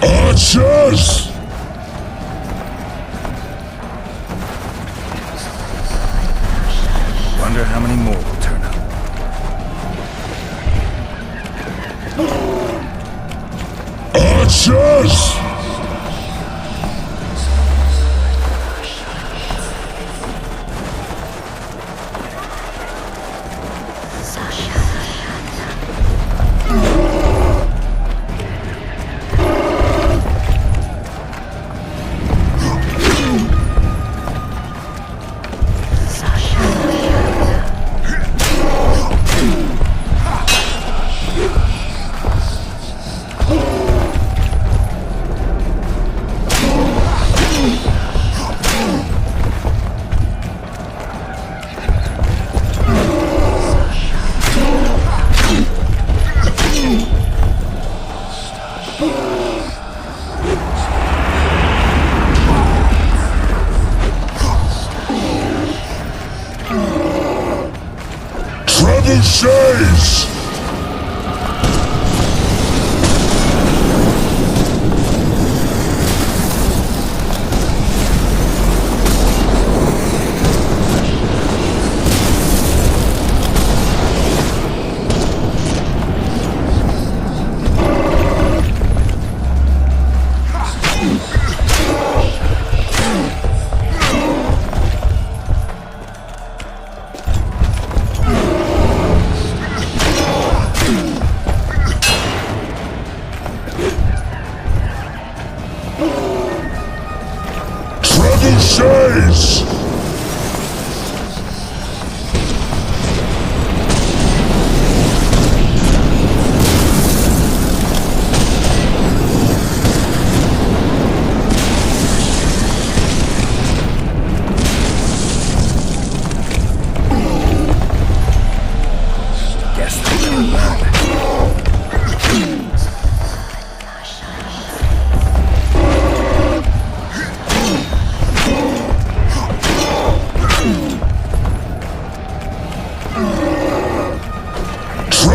[SPEAKER 2] Archers!
[SPEAKER 3] Wonder how many more will turn up.
[SPEAKER 2] Archers! Trebuchets!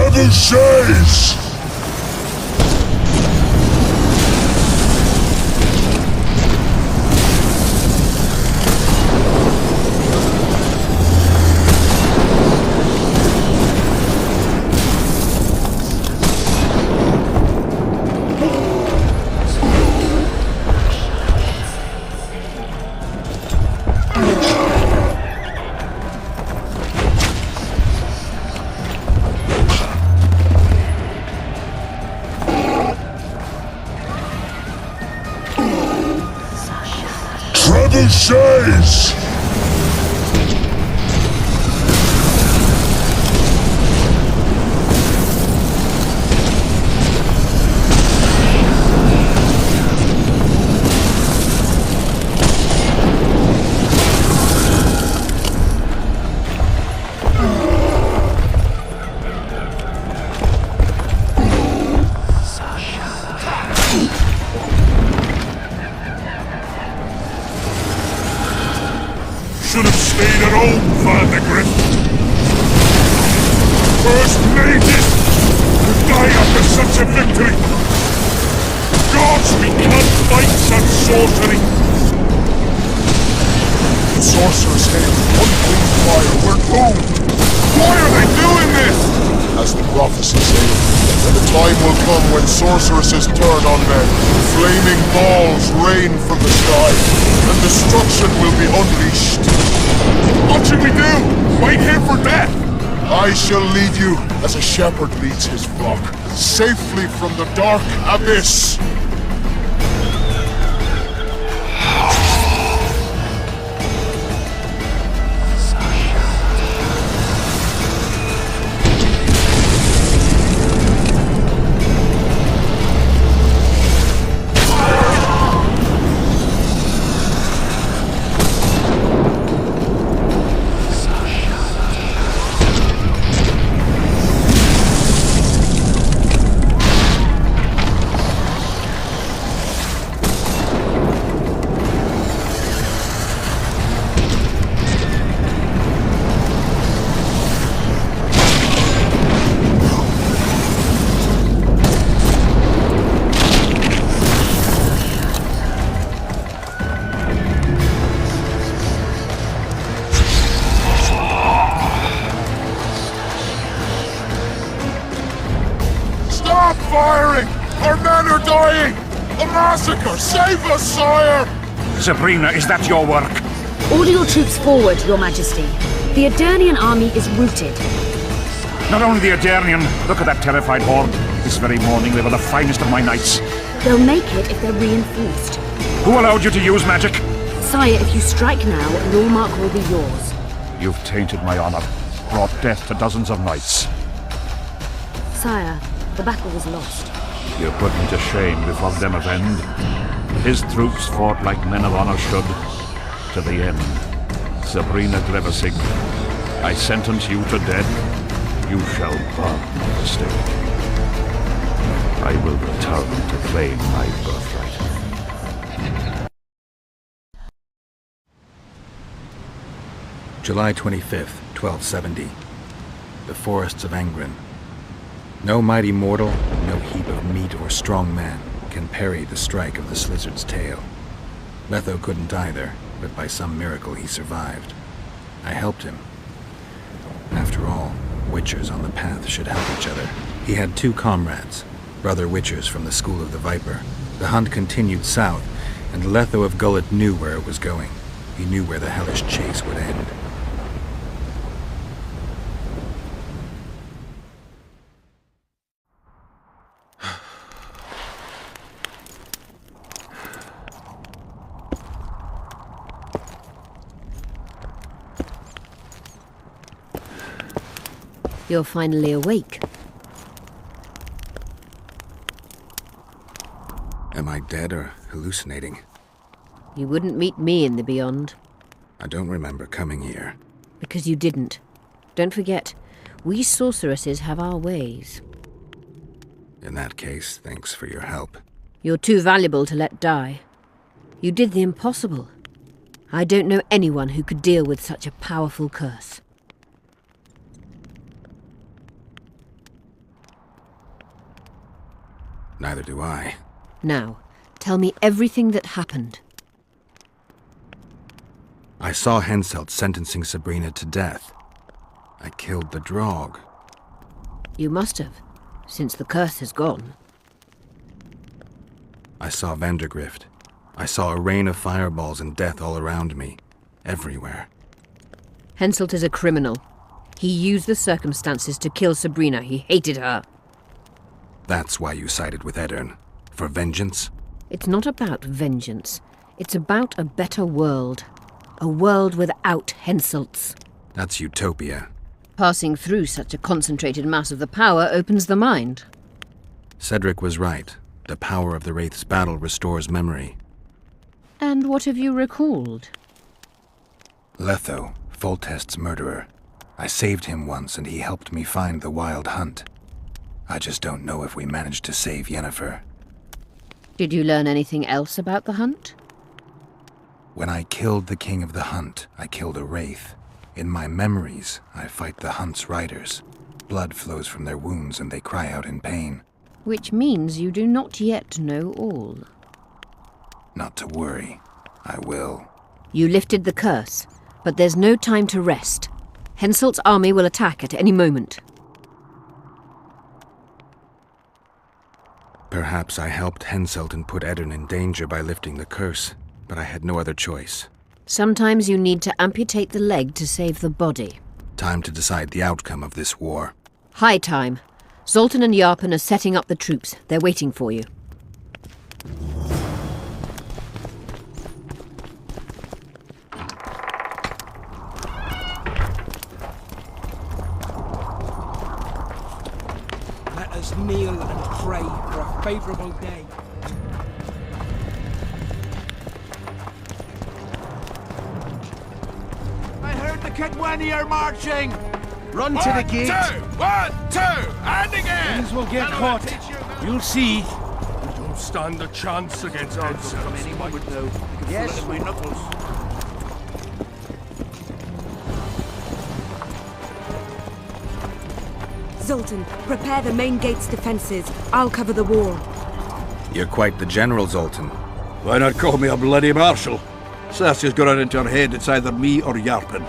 [SPEAKER 2] Trebuchets! Trebuchets! Trebuchets! Should have stayed at home, Vandegrift. First mated to die after such a victory. Gods, we can't fight such sorcery. The sorcerer's head, unclean fire, we're doomed. Why are they doing this? As the prophecy said, the time will come when sorceresses turn on men. Flaming balls rain from the sky, and destruction will be unleashed. What should we do? Wait here for death? I shall lead you as a shepherd leads his flock, safely from the dark abyss. Stop firing! Our men are dying! A massacre! Save us, sire!
[SPEAKER 15] Sabrina, is that your work?
[SPEAKER 13] Order your troops forward, Your Majesty. The Aedirnian army is routed.
[SPEAKER 15] Not only the Aedirnian, look at that terrified horde. This very morning they were the finest of my knights.
[SPEAKER 13] They'll make it if they're reinforced.
[SPEAKER 15] Who allowed you to use magic?
[SPEAKER 13] Sire, if you strike now, Lormark will be yours.
[SPEAKER 15] You've tainted my honor, brought death to dozens of knights.
[SPEAKER 13] Sire, the battle was lost.
[SPEAKER 15] You put me to shame before them of end. His troops fought like men of honor should, to the end. Sabrina Glevissig, I sentence you to death. You shall burn at the stake. I will return to claim my birthright.
[SPEAKER 3] July 25th, 1270. the forests of Angren. No mighty mortal, no heap of meat or strong man can parry the strike of the Slizzard's tail. Letho couldn't either, but by some miracle he survived. I helped him. After all, Witchers on the path should help each other. He had 2 comrades, brother Witchers from the School of the Viper. The hunt continued south, and Letho of Gullet knew where it was going. He knew where the hellish chase would end.
[SPEAKER 4] You're finally awake.
[SPEAKER 3] Am I dead or hallucinating?
[SPEAKER 4] You wouldn't meet me in the Beyond.
[SPEAKER 3] I don't remember coming here.
[SPEAKER 4] Because you didn't. Don't forget, we sorceresses have our ways.
[SPEAKER 3] In that case, thanks for your help.
[SPEAKER 4] You're too valuable to let die. You did the impossible. I don't know anyone who could deal with such a powerful curse.
[SPEAKER 3] Neither do I.
[SPEAKER 4] Now, tell me everything that happened.
[SPEAKER 3] I saw Henselt sentencing Sabrina to death. I killed the Draug.
[SPEAKER 4] You must have, since the curse has gone.
[SPEAKER 3] I saw Vandergrift. I saw a rain of fireballs and death all around me. Everywhere.
[SPEAKER 4] Henselt is a criminal. He used the circumstances to kill Sabrina. He hated her.
[SPEAKER 3] That's why you sided with Aedirn. For vengeance?
[SPEAKER 4] It's not about vengeance. It's about a better world. A world without Henselts.
[SPEAKER 3] That's utopia.
[SPEAKER 4] Passing through such a concentrated mass of the power opens the mind.
[SPEAKER 3] Cedric was right. The power of the Wraith's battle restores memory.
[SPEAKER 4] And what have you recalled?
[SPEAKER 3] Letho, Foltest's murderer. I saved him once and he helped me find the Wild Hunt. I just don't know if we managed to save Yennefer.
[SPEAKER 4] Did you learn anything else about the hunt?
[SPEAKER 3] When I killed the King of the Hunt, I killed a Wraith. In my memories, I fight the Hunt's riders. Blood flows from their wounds and they cry out in pain.
[SPEAKER 4] Which means you do not yet know all.
[SPEAKER 3] Not to worry. I will.
[SPEAKER 4] You lifted the curse, but there's no time to rest. Henselt's army will attack at any moment.
[SPEAKER 3] Perhaps I helped Henselt and put Aedirn in danger by lifting the curse, but I had no other choice.
[SPEAKER 4] Sometimes you need to amputate the leg to save the body.
[SPEAKER 3] Time to decide the outcome of this war.
[SPEAKER 4] High time. Zoltan and Yarpen are setting up the troops. They're waiting for you.
[SPEAKER 16] Let us kneel and pray for a favourable day.
[SPEAKER 6] I heard the Kedweni are marching!
[SPEAKER 16] Run to the gate!
[SPEAKER 6] 1, 2, and again!
[SPEAKER 16] Things will get caught. You'll see. We don't stand a chance against Henselt.
[SPEAKER 6] From any moment now. I can feel it in my knuckles.
[SPEAKER 12] Zoltan, prepare the main gate's defenses. I'll cover the wall.
[SPEAKER 3] You're quite the general, Zoltan.
[SPEAKER 17] Why not call me a bloody marshal? Sassy's got it into her head it's either me or Yarpen.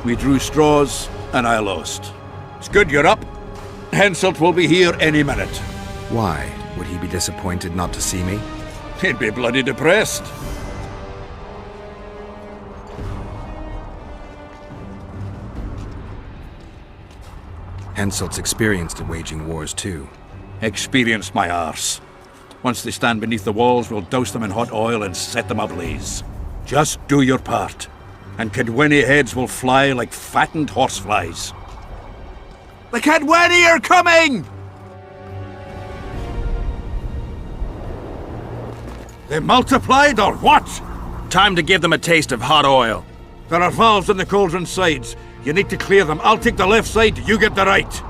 [SPEAKER 17] We drew straws, and I lost. It's good you're up. Henselt will be here any minute.
[SPEAKER 3] Why? Would he be disappointed not to see me?
[SPEAKER 17] He'd be bloody depressed.
[SPEAKER 3] Henselt's experienced at waging wars too.
[SPEAKER 17] Experienced my arse. Once they stand beneath the walls, we'll douse them in hot oil and set them ablaze. Just do your part, and Kedweni heads will fly like fattened horseflies.
[SPEAKER 6] The Kedweni are coming!
[SPEAKER 17] They multiplied or what?
[SPEAKER 3] Time to give them a taste of hot oil.
[SPEAKER 17] There are valves on the cauldron sides. You need to clear them. I'll take the left side, you get the right.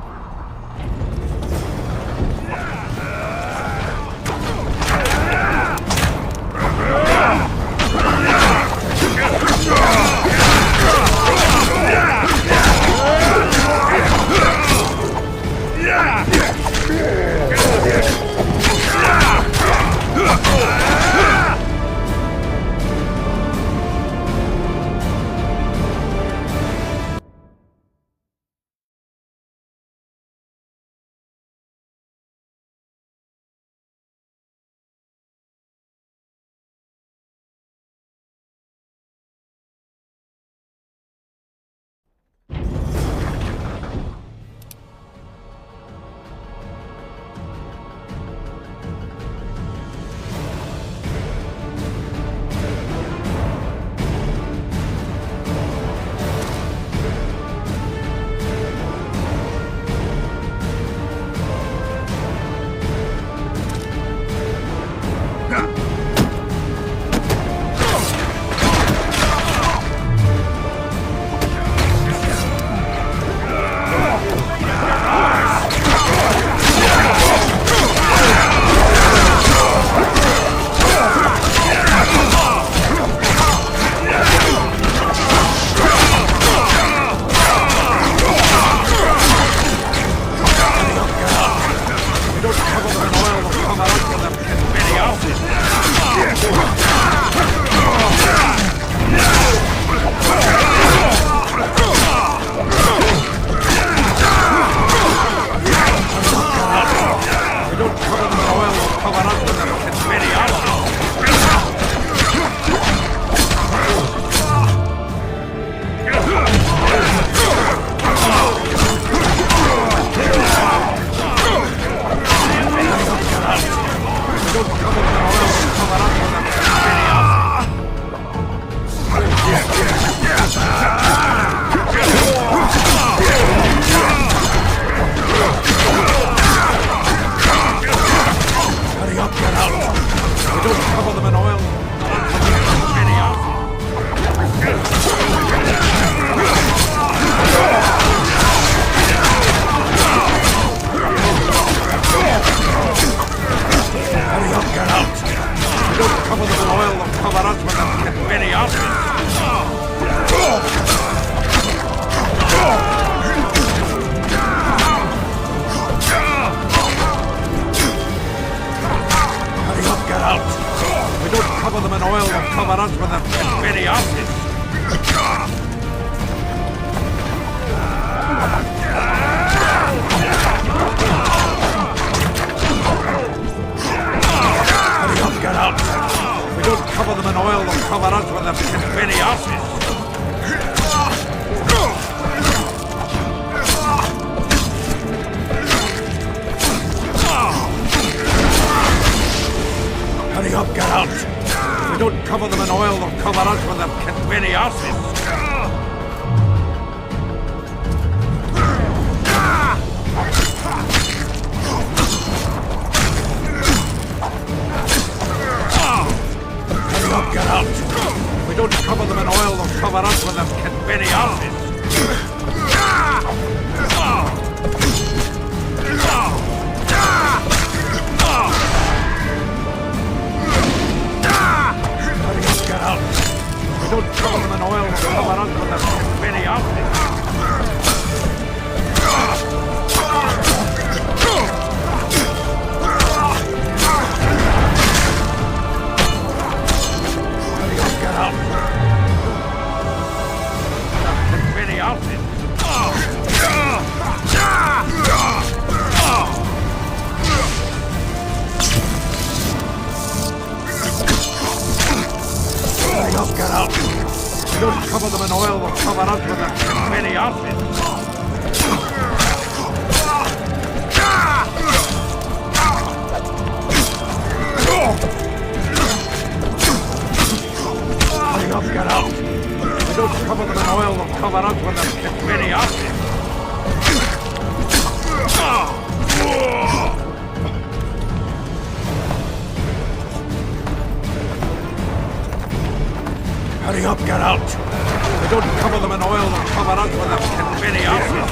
[SPEAKER 17] cover them in oil or cover us with their Kenwini arses. Get out! We don't cover them in oil or cover us with their Kenwini arses. Get out! We don't cover them in oil or cover us with their Kenwini arses. Get out! We don't cover them in oil or cover us with their Kenwini arses. Get out! We don't cover them in oil or cover us with their Kenwini arses. Hurry up, get out! We don't cover them in oil or cover us with their Kenwini arses.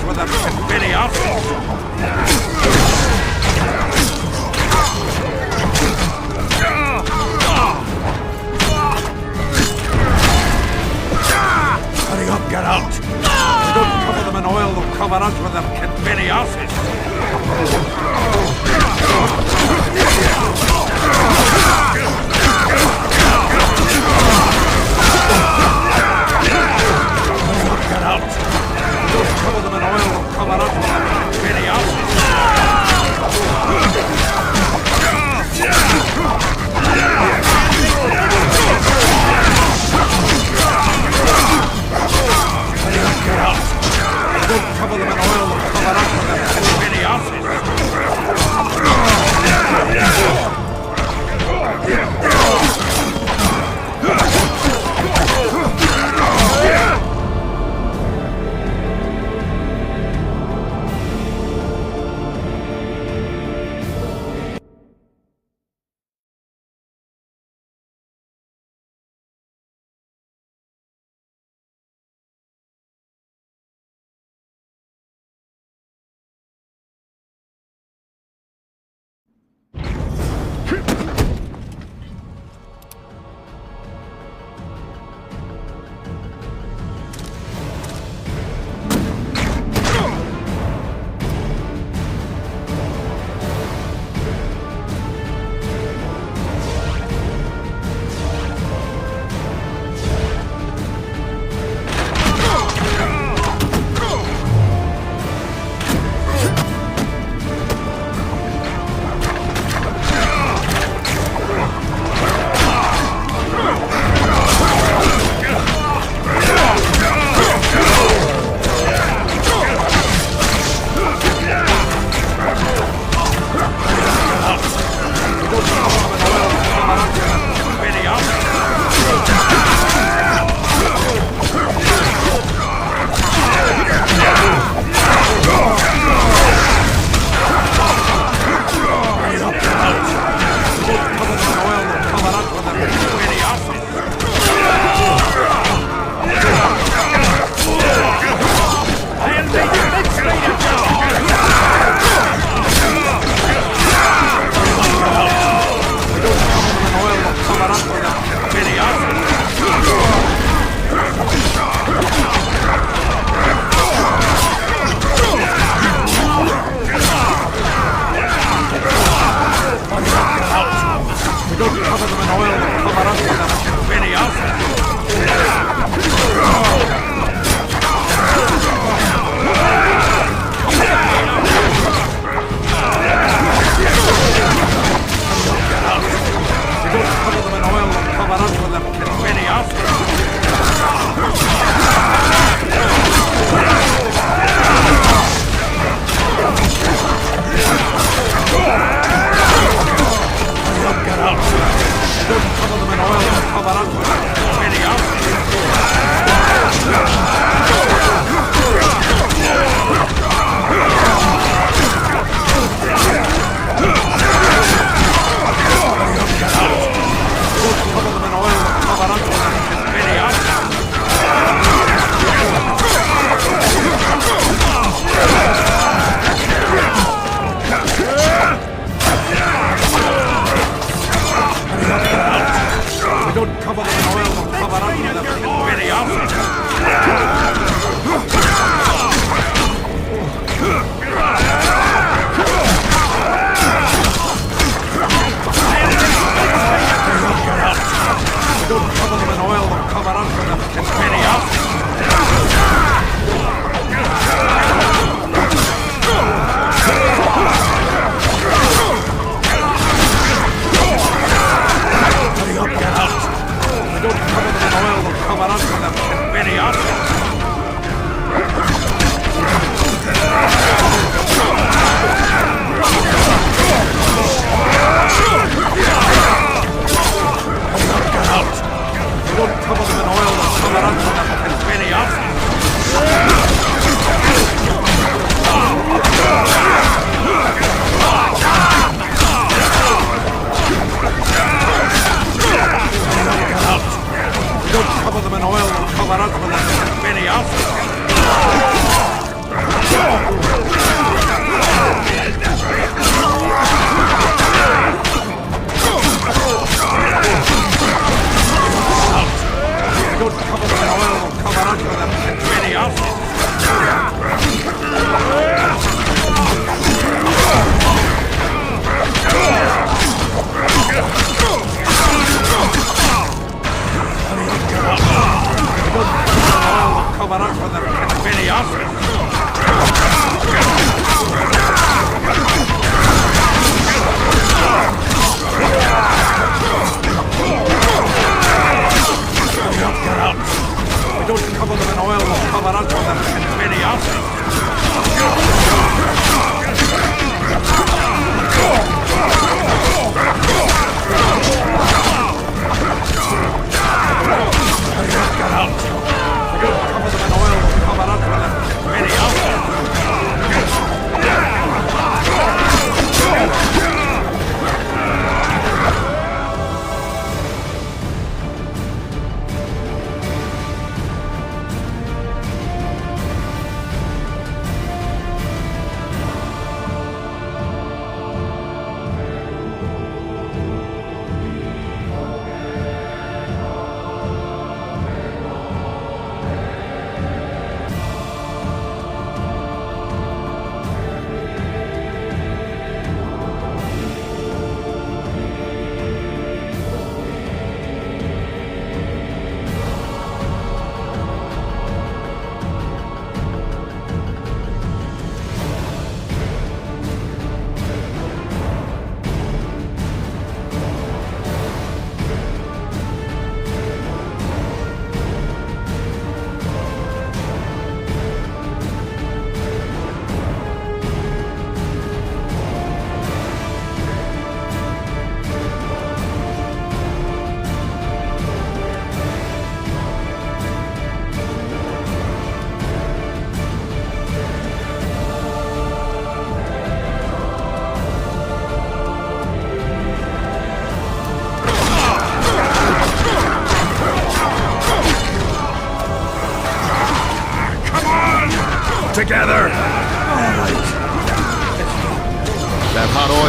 [SPEAKER 17] with their convenient arses. Hurry up, get out! They don't cover them in oil, they'll cover us with their convenient arses. Get out! Don't cover them in oil, they'll cover us with their convenient arses. Get out! Don't cover them in oil, they'll cover us with their convenient arses.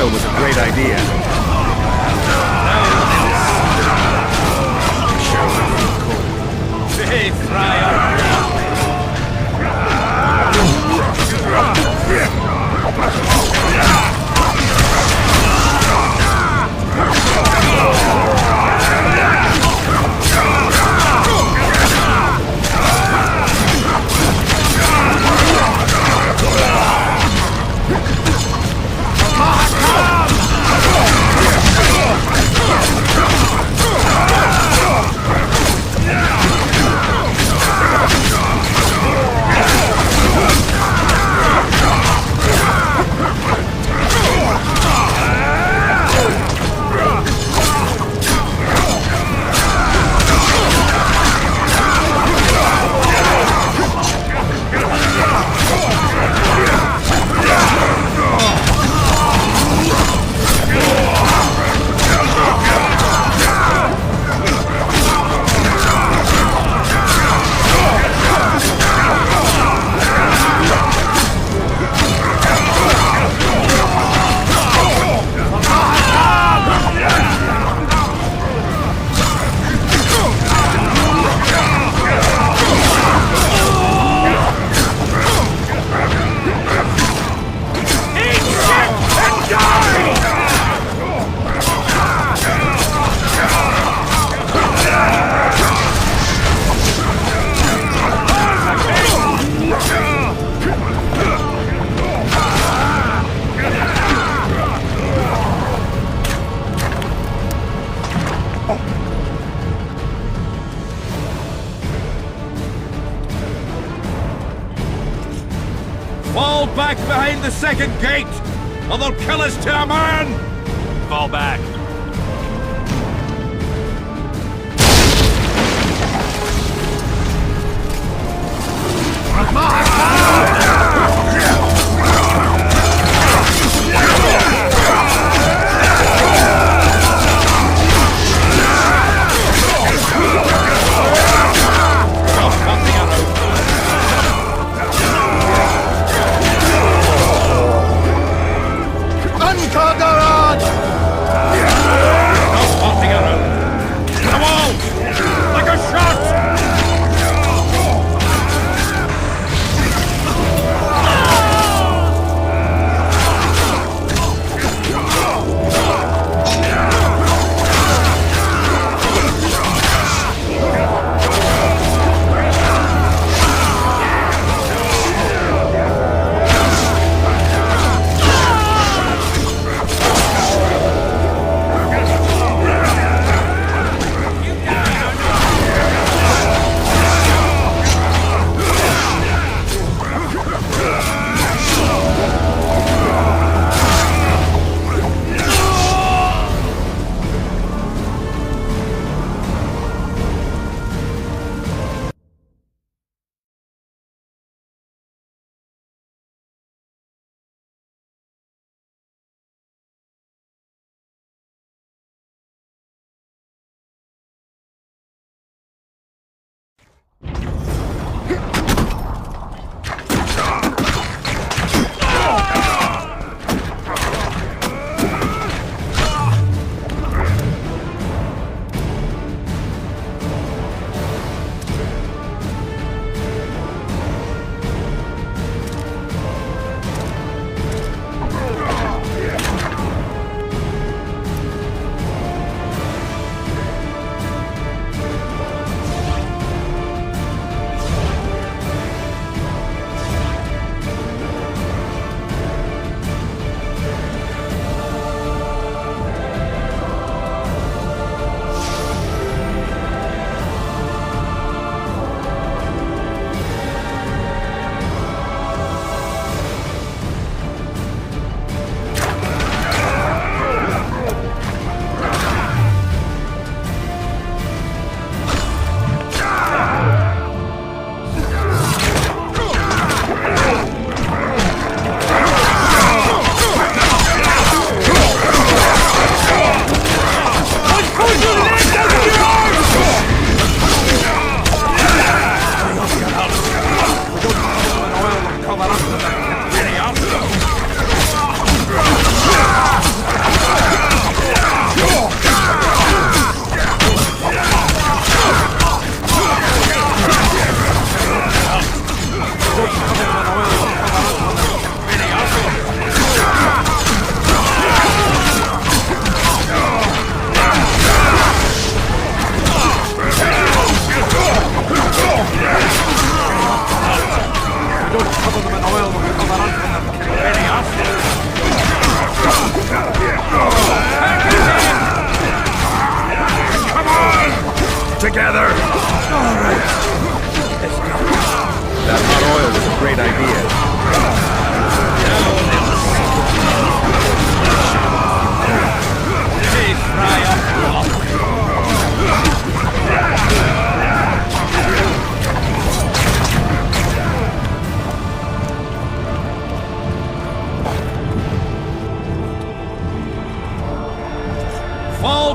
[SPEAKER 17] oil was a great idea.
[SPEAKER 16] Hey, Friar!
[SPEAKER 17] Fall back behind the second gate, or they'll kill us to a man!
[SPEAKER 11] Fall back.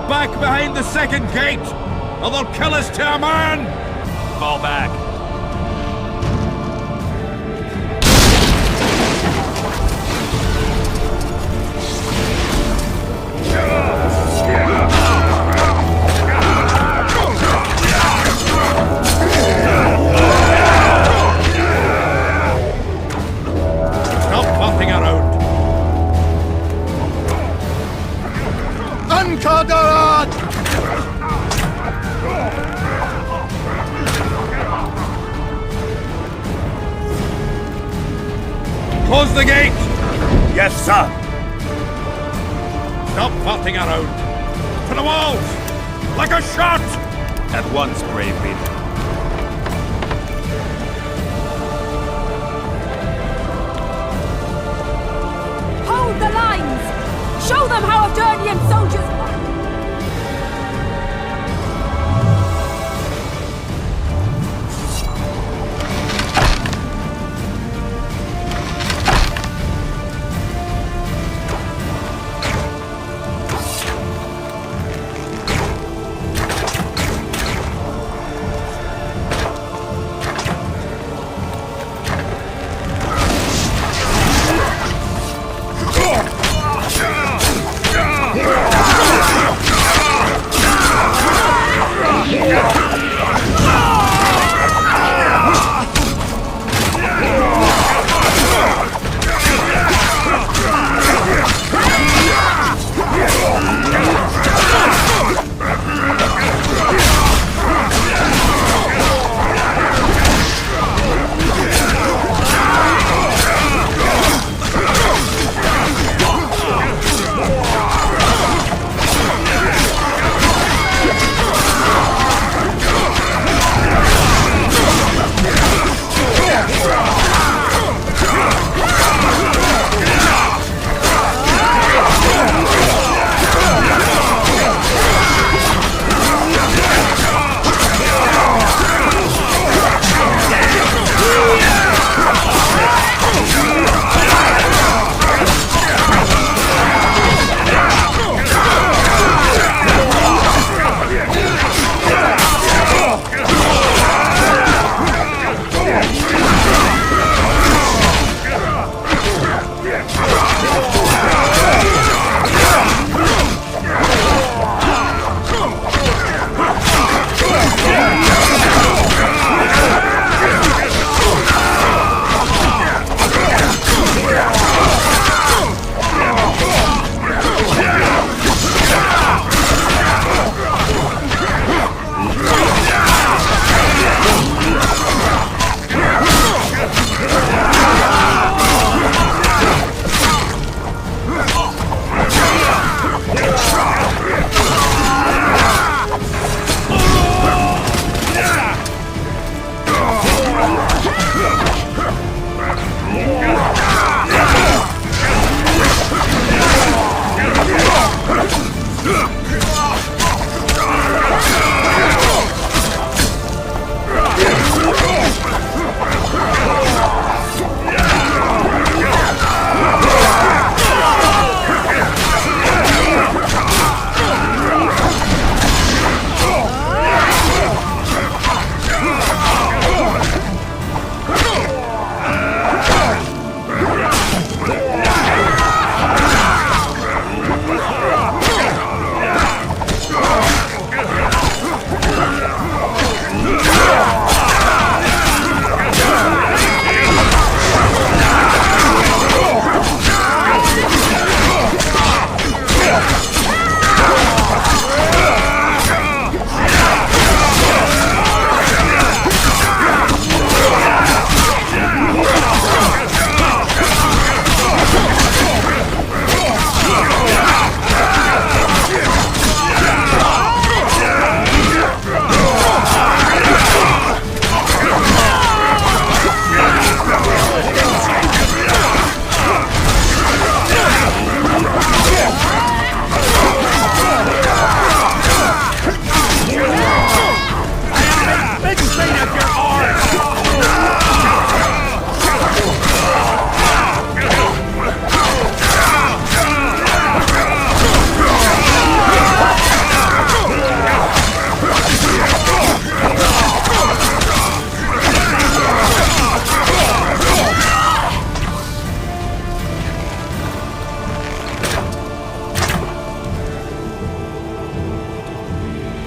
[SPEAKER 17] back behind the second gate, or they'll kill us to a man!
[SPEAKER 11] Fall back.
[SPEAKER 17] Stop bumping around.
[SPEAKER 2] Ankadarat!
[SPEAKER 17] Close the gate!
[SPEAKER 16] Yes, sir.
[SPEAKER 17] Stop farting around. To the walls! Like a shot!
[SPEAKER 16] At once, brave leader.
[SPEAKER 18] Hold the lines! Show them how Avernian soldiers fight!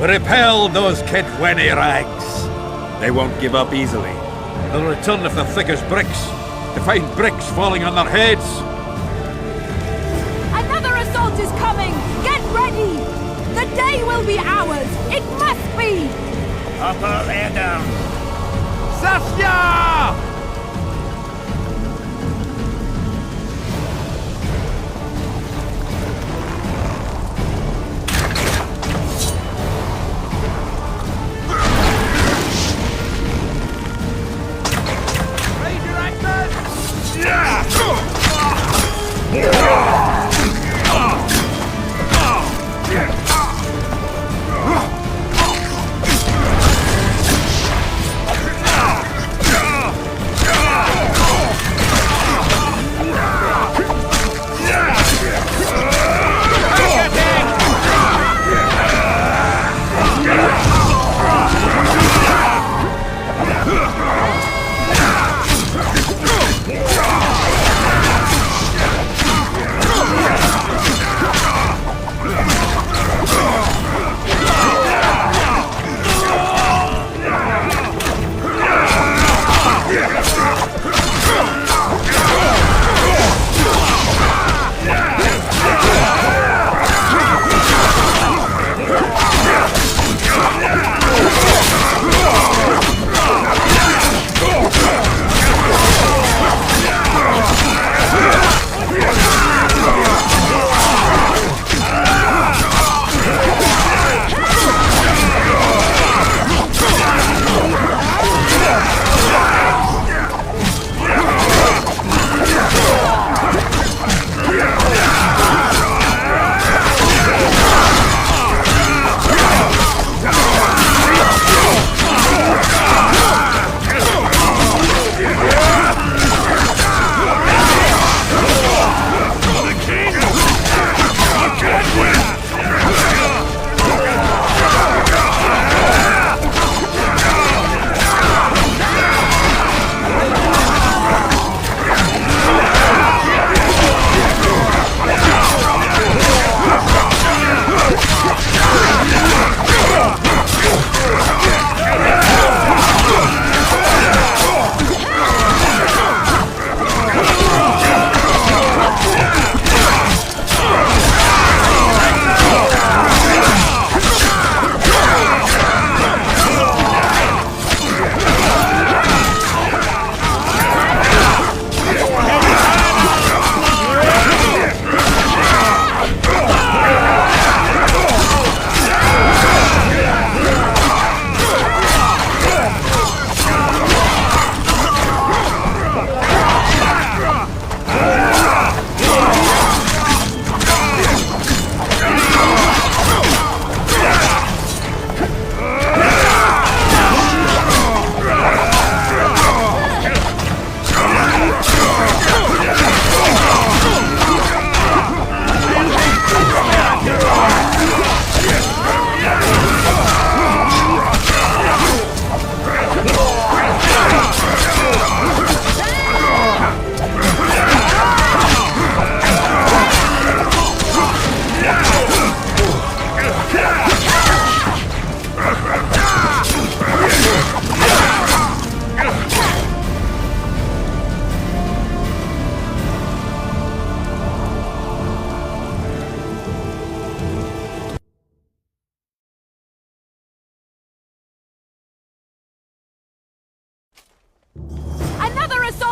[SPEAKER 17] Repel those Kidwenny rags. They won't give up easily. They'll return if they're thick as bricks, to find bricks falling on their heads.
[SPEAKER 18] Another assault is coming! Get ready! The day will be ours! It must be!
[SPEAKER 6] Upper air down.
[SPEAKER 16] Saskia!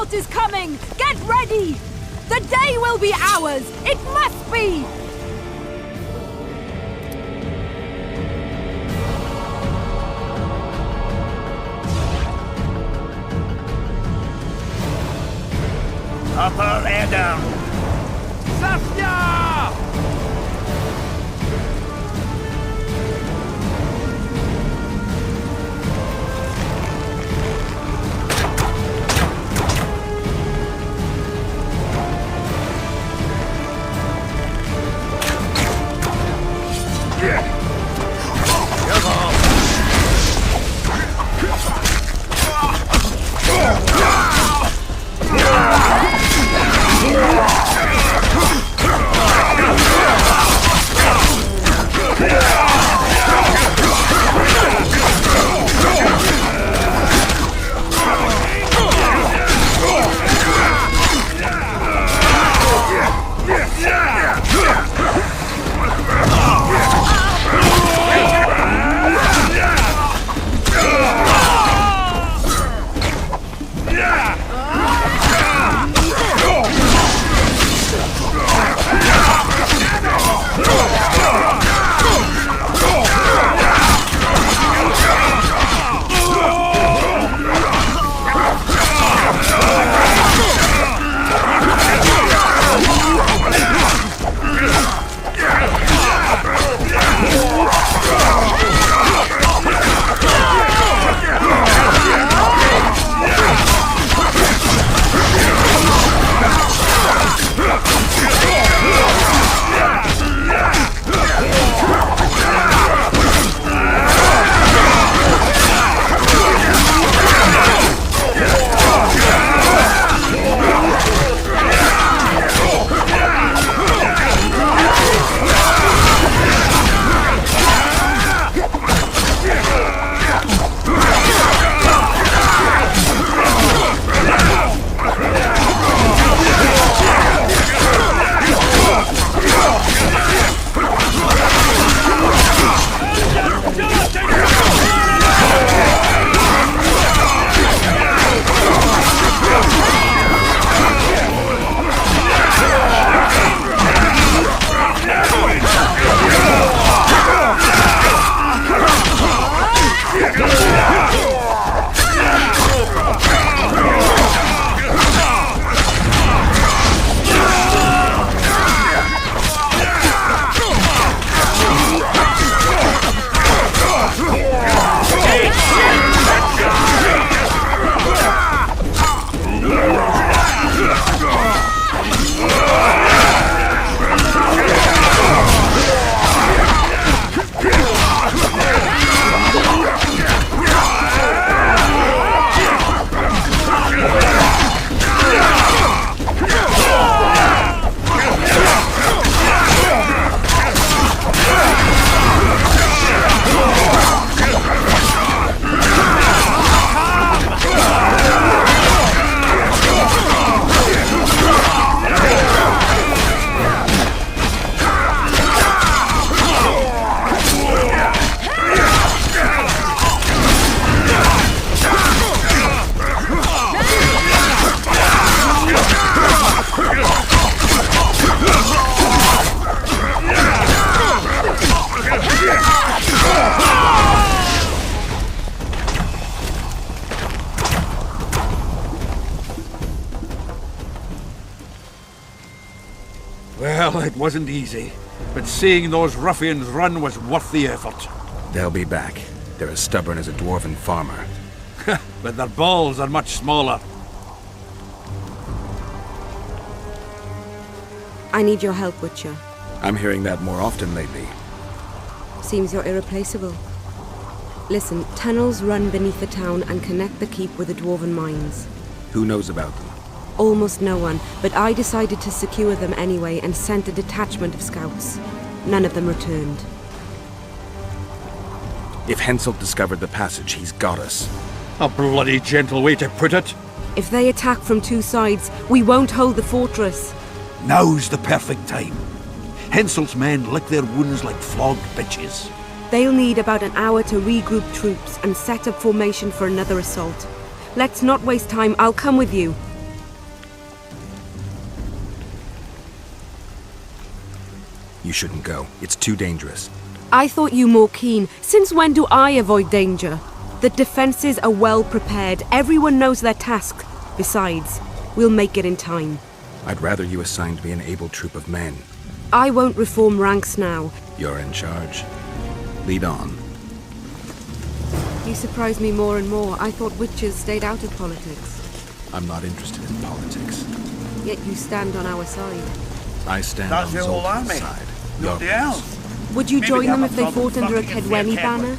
[SPEAKER 18] assault is coming! Get ready! The day will be ours! It must be!
[SPEAKER 6] Upper air down.
[SPEAKER 16] Saskia!
[SPEAKER 2] Yeah!
[SPEAKER 17] Well, it wasn't easy, but seeing those ruffians run was worth the effort.
[SPEAKER 3] They'll be back. They're as stubborn as a dwarven farmer.
[SPEAKER 17] But their balls are much smaller.
[SPEAKER 12] I need your help, Witcher.
[SPEAKER 3] I'm hearing that more often lately.
[SPEAKER 12] Seems you're irreplaceable. Listen, tunnels run beneath the town and connect the keep with the dwarven mines.
[SPEAKER 3] Who knows about them?
[SPEAKER 12] Almost no one, but I decided to secure them anyway and sent a detachment of scouts. None of them returned.
[SPEAKER 3] If Henselt discovered the passage, he's got us.
[SPEAKER 17] A bloody gentle way to put it.
[SPEAKER 12] If they attack from two sides, we won't hold the fortress.
[SPEAKER 17] Now's the perfect time. Henselt's men lick their wounds like flogged bitches.
[SPEAKER 12] They'll need about an hour to regroup troops and set up formation for another assault. Let's not waste time. I'll come with you.
[SPEAKER 3] You shouldn't go. It's too dangerous.
[SPEAKER 12] I thought you more keen. Since when do I avoid danger? The defenses are well prepared. Everyone knows their task. Besides, we'll make it in time.
[SPEAKER 3] I'd rather you assigned me an able troop of men.
[SPEAKER 12] I won't reform ranks now.
[SPEAKER 3] You're in charge. Lead on.
[SPEAKER 12] You surprise me more and more. I thought witches stayed out of politics.
[SPEAKER 3] I'm not interested in politics.
[SPEAKER 12] Yet you stand on our side.
[SPEAKER 3] I stand
[SPEAKER 6] That's
[SPEAKER 3] on
[SPEAKER 6] your whole
[SPEAKER 3] Zoltan's
[SPEAKER 6] army.
[SPEAKER 3] side.
[SPEAKER 6] Nobody
[SPEAKER 3] Yours.
[SPEAKER 6] else.
[SPEAKER 12] Would you
[SPEAKER 6] Maybe
[SPEAKER 12] join
[SPEAKER 6] they
[SPEAKER 12] them
[SPEAKER 6] have
[SPEAKER 12] if
[SPEAKER 6] a
[SPEAKER 12] they fought
[SPEAKER 6] problem
[SPEAKER 12] under a
[SPEAKER 6] fucking against
[SPEAKER 12] Kedweni
[SPEAKER 6] their
[SPEAKER 12] banner?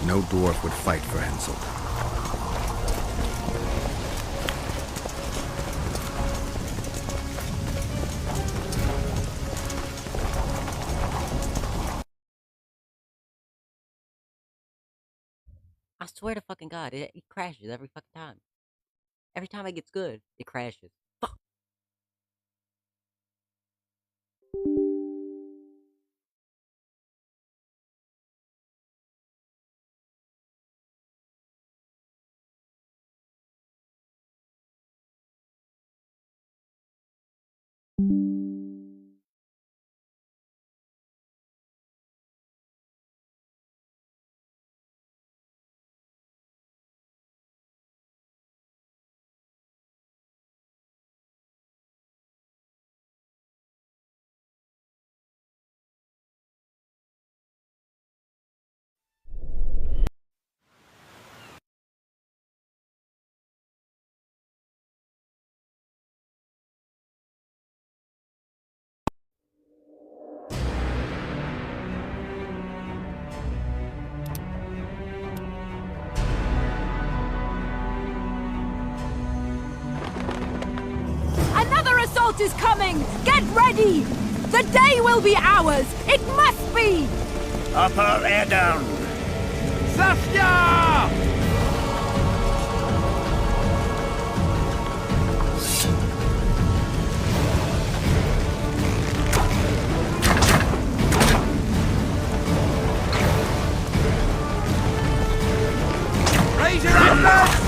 [SPEAKER 3] No dwarf would fight for Henselt.
[SPEAKER 1] I swear to fucking God, it crashes every fucking time. Every time it gets good, it crashes. Fuck.
[SPEAKER 18] Another assault is coming! Get ready! The day will be ours! It must be!
[SPEAKER 6] Upper air down.
[SPEAKER 16] Saskia!
[SPEAKER 6] Raise your hand, lads!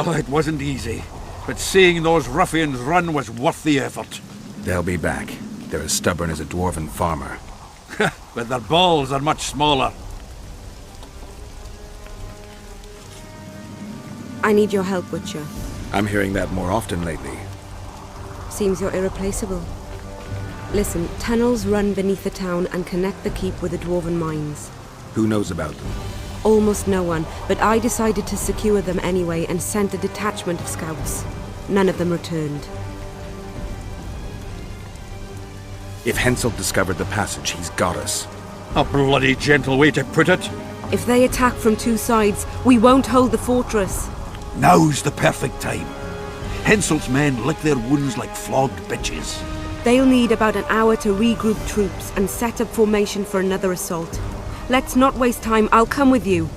[SPEAKER 17] Well, it wasn't easy, but seeing those ruffians run was worth the effort.
[SPEAKER 3] They'll be back. They're as stubborn as a dwarven farmer.
[SPEAKER 17] But their balls are much smaller.
[SPEAKER 12] I need your help, Witcher.
[SPEAKER 3] I'm hearing that more often lately.
[SPEAKER 12] Seems you're irreplaceable. Listen, tunnels run beneath the town and connect the keep with the dwarven mines.
[SPEAKER 3] Who knows about them?
[SPEAKER 12] Almost no one, but I decided to secure them anyway and sent a detachment of scouts. None of them returned.
[SPEAKER 3] If Henselt discovered the passage, he's got us.
[SPEAKER 17] A bloody gentle way to put it.
[SPEAKER 12] If they attack from two sides, we won't hold the fortress.
[SPEAKER 17] Now's the perfect time. Henselt's men lick their wounds like flogged bitches.
[SPEAKER 12] They'll need about an hour to regroup troops and set up formation for another assault. Let's not waste time. I'll come with you.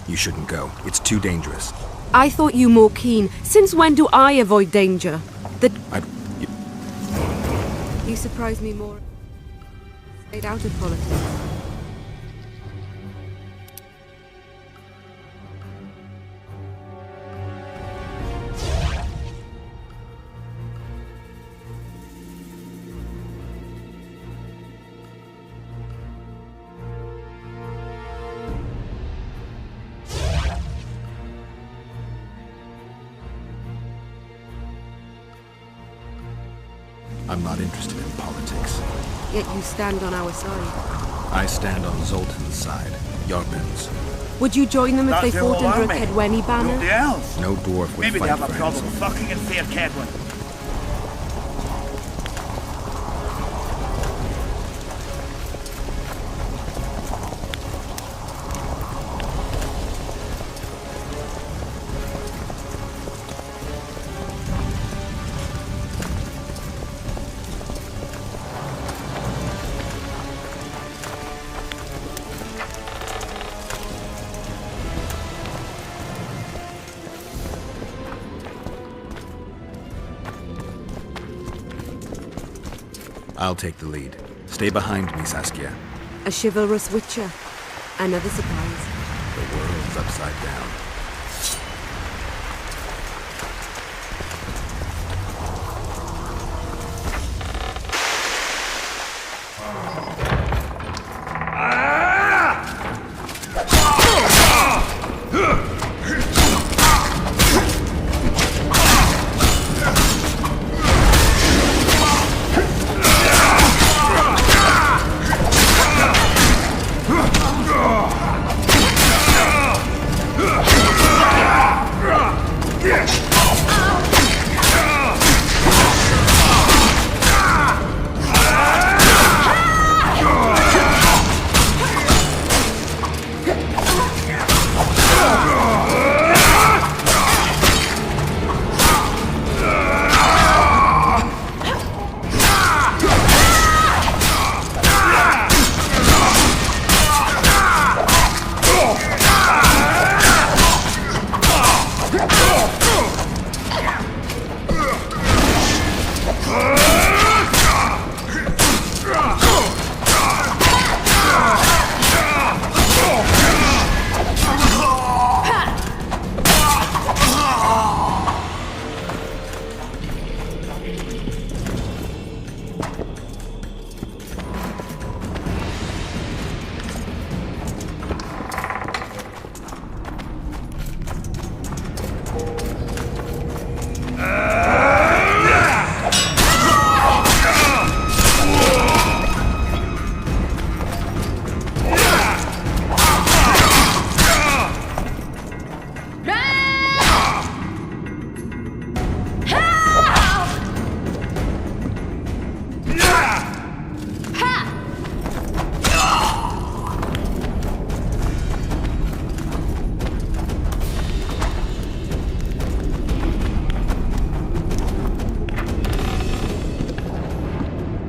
[SPEAKER 3] You shouldn't go. It's too dangerous.
[SPEAKER 12] I thought you more keen. Since when do I avoid danger? You surprise me more. Stayed out of politics.
[SPEAKER 3] I'm not interested in politics.
[SPEAKER 12] Yet you stand on our side.
[SPEAKER 3] I stand on Zoltan's side, Yarpen's.
[SPEAKER 12] Would you join them if they fought under a Kedweni banner?
[SPEAKER 6] Nobody else.
[SPEAKER 3] No dwarf would
[SPEAKER 6] Maybe
[SPEAKER 3] fight
[SPEAKER 6] they have a
[SPEAKER 3] for
[SPEAKER 6] problem
[SPEAKER 3] Henselt.
[SPEAKER 6] fucking in Fair Kedwen.
[SPEAKER 3] I'll take the lead. Stay behind me, Saskia.
[SPEAKER 12] A chivalrous witcher. Another surprise.
[SPEAKER 3] The world's upside down.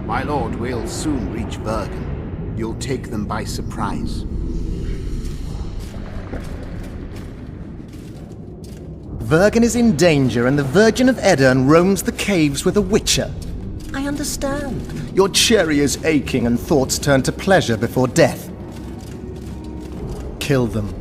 [SPEAKER 10] My lord, we'll soon reach Bergen. You'll take them by surprise.
[SPEAKER 19] Bergen is in danger and the Virgin of Edirn roams the caves with a witcher. I understand. Your cherry is aching and thoughts turn to pleasure before death. Kill them.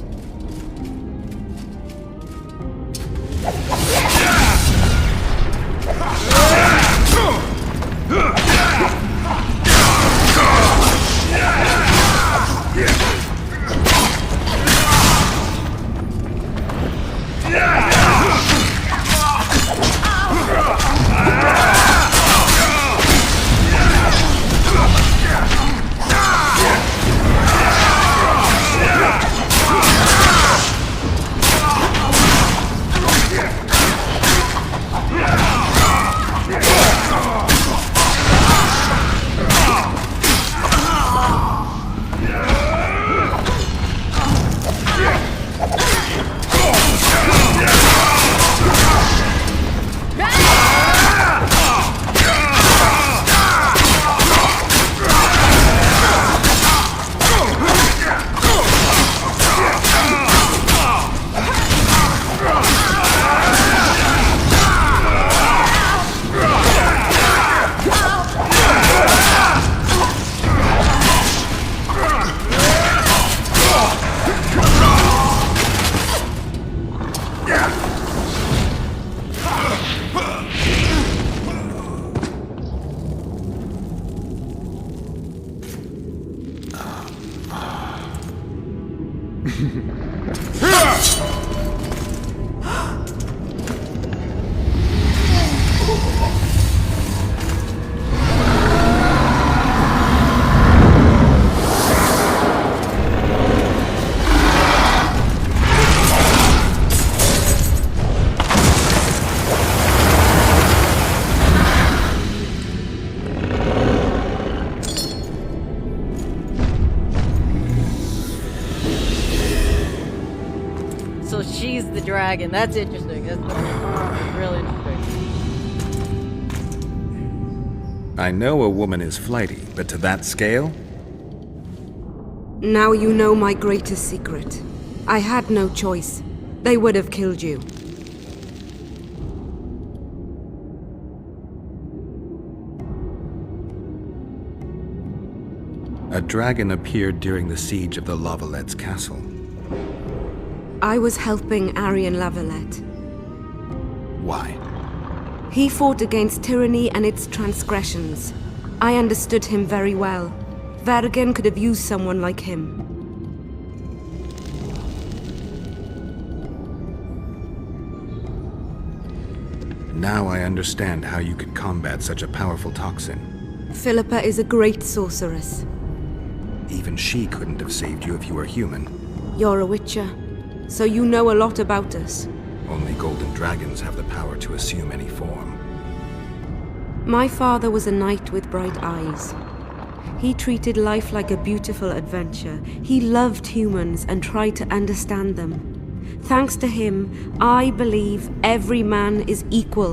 [SPEAKER 1] So she's the dragon. That's interesting. That's really interesting.
[SPEAKER 3] I know a woman is flighty, but to that scale?
[SPEAKER 12] Now you know my greatest secret. I had no choice. They would have killed you.
[SPEAKER 3] A dragon appeared during the siege of the Lavalettes' castle.
[SPEAKER 12] I was helping Aryan Lavalette.
[SPEAKER 3] Why?
[SPEAKER 12] He fought against tyranny and its transgressions. I understood him very well. Vergen could have used someone like him.
[SPEAKER 3] Now I understand how you could combat such a powerful toxin.
[SPEAKER 12] Philippa is a great sorceress.
[SPEAKER 3] Even she couldn't have saved you if you were human.
[SPEAKER 12] You're a witcher, so you know a lot about us.
[SPEAKER 3] Only golden dragons have the power to assume any form.
[SPEAKER 12] My father was a knight with bright eyes. He treated life like a beautiful adventure. He loved humans and tried to understand them. Thanks to him, I believe every man is equal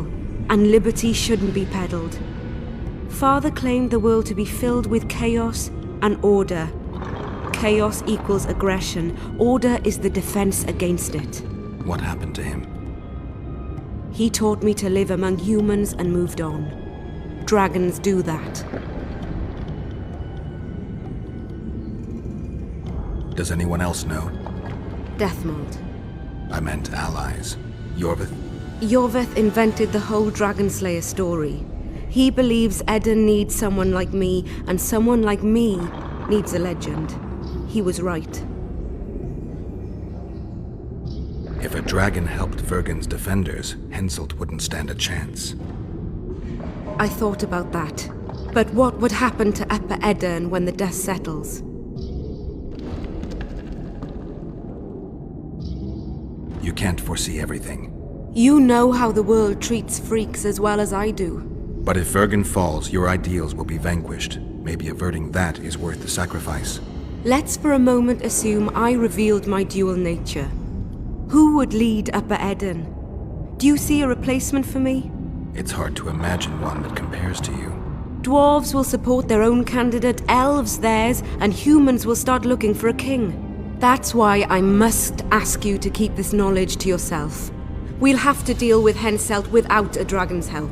[SPEAKER 12] and liberty shouldn't be peddled. Father claimed the world to be filled with chaos and order. Chaos equals aggression. Order is the defense against it.
[SPEAKER 3] What happened to him?
[SPEAKER 12] He taught me to live among humans and moved on. Dragons do that.
[SPEAKER 3] Does anyone else know?
[SPEAKER 12] Deathmold.
[SPEAKER 3] I meant allies. Yorvith?
[SPEAKER 12] Yorvith invented the whole Dragonslayer story. He believes Eden needs someone like me, and someone like me needs a legend. He was right.
[SPEAKER 3] If a dragon helped Vergen's defenders, Henselt wouldn't stand a chance.
[SPEAKER 12] I thought about that. But what would happen to Upper Edirn when the dust settles?
[SPEAKER 3] You can't foresee everything.
[SPEAKER 12] You know how the world treats freaks as well as I do.
[SPEAKER 3] But if Vergen falls, your ideals will be vanquished. Maybe averting that is worth the sacrifice.
[SPEAKER 12] Let's for a moment assume I revealed my dual nature. Who would lead Upper Edirn? Do you see a replacement for me?
[SPEAKER 3] It's hard to imagine one that compares to you.
[SPEAKER 12] Dwarves will support their own candidate, elves theirs, and humans will start looking for a king. That's why I must ask you to keep this knowledge to yourself. We'll have to deal with Henselt without a dragon's help.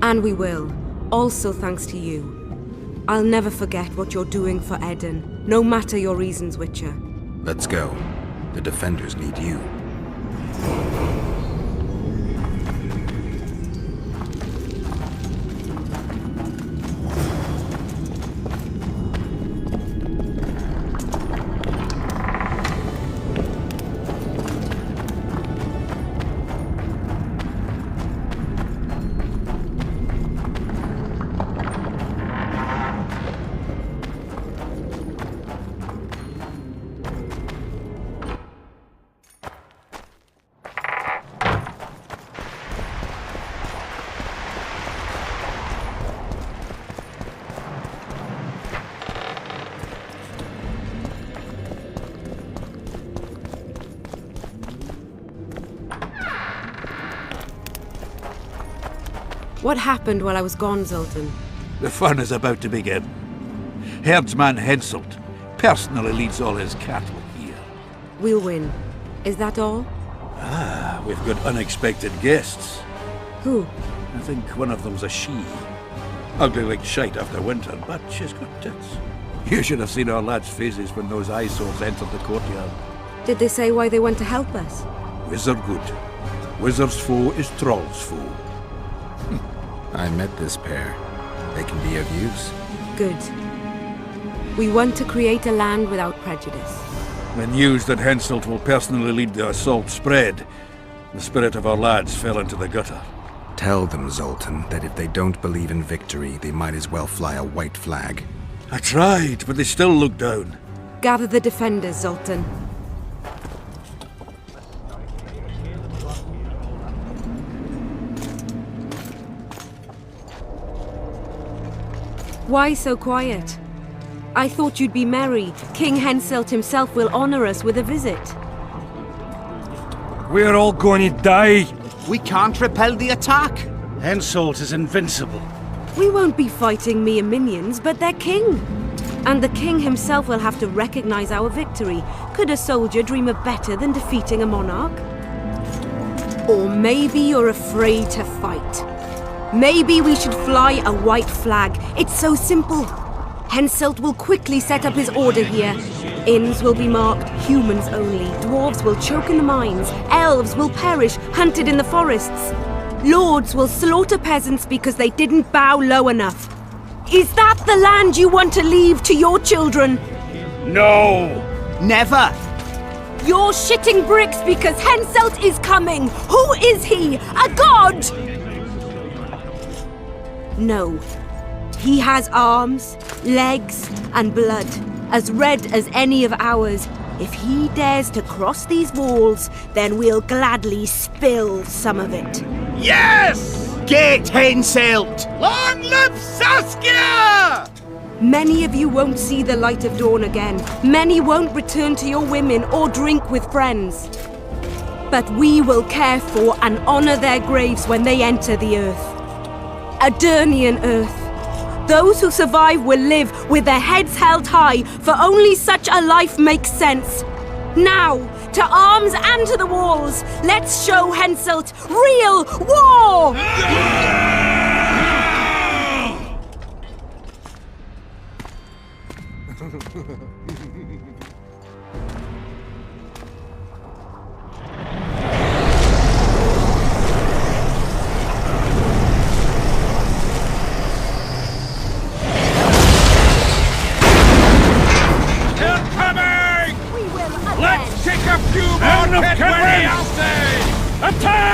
[SPEAKER 12] And we will, also thanks to you. I'll never forget what you're doing for Edirn, no matter your reasons, Witcher.
[SPEAKER 3] Let's go. The defenders need you.
[SPEAKER 12] What happened while I was gone, Zoltan?
[SPEAKER 17] The fun is about to begin. Herdsman Henselt personally leads all his cattle here.
[SPEAKER 12] We'll win. Is that all?
[SPEAKER 17] Ah, we've got unexpected guests.
[SPEAKER 12] Who?
[SPEAKER 17] I think one of them's a she. Ugly like shite after winter, but she's got tits. You should have seen our lads' faces when those eyesores entered the courtyard.
[SPEAKER 12] Did they say why they went to help us?
[SPEAKER 17] Wizard good. Wizard's foe is Troll's foe.
[SPEAKER 3] I met this pair. They can be of use.
[SPEAKER 12] Good. We want to create a land without prejudice.
[SPEAKER 17] The news that Henselt will personally lead the assault spread. The spirit of our lads fell into the gutter.
[SPEAKER 3] Tell them, Zoltan, that if they don't believe in victory, they might as well fly a white flag.
[SPEAKER 17] I tried, but they still look down.
[SPEAKER 12] Gather the defenders, Zoltan. Why so quiet? I thought you'd be merry. King Henselt himself will honor us with a visit.
[SPEAKER 16] We're all going to die.
[SPEAKER 6] We can't repel the attack. Henselt is invincible.
[SPEAKER 12] We won't be fighting mere minions, but their king. And the king himself will have to recognize our victory. Could a soldier dream of better than defeating a monarch? Or maybe you're afraid to fight. Maybe we should fly a white flag. It's so simple. Henselt will quickly set up his order here. Inns will be marked humans only. Dwarves will choke in the mines. Elves will perish, hunted in the forests. Lords will slaughter peasants because they didn't bow low enough. Is that the land you want to leave to your children?
[SPEAKER 6] No! Never!
[SPEAKER 18] You're shitting bricks because Henselt is coming! Who is he? A god!
[SPEAKER 12] No. He has arms, legs, and blood, as red as any of ours. If he dares to cross these walls, then we'll gladly spill some of it.
[SPEAKER 6] Yes! Get Henselt! Long live Saskia!
[SPEAKER 12] Many of you won't see the light of dawn again. Many won't return to your women or drink with friends. But we will care for and honor their graves when they enter the earth. Aedirnian earth. Those who survive will live with their heads held high, for only such a life makes sense. Now, to arms and to the walls, let's show Henselt real war!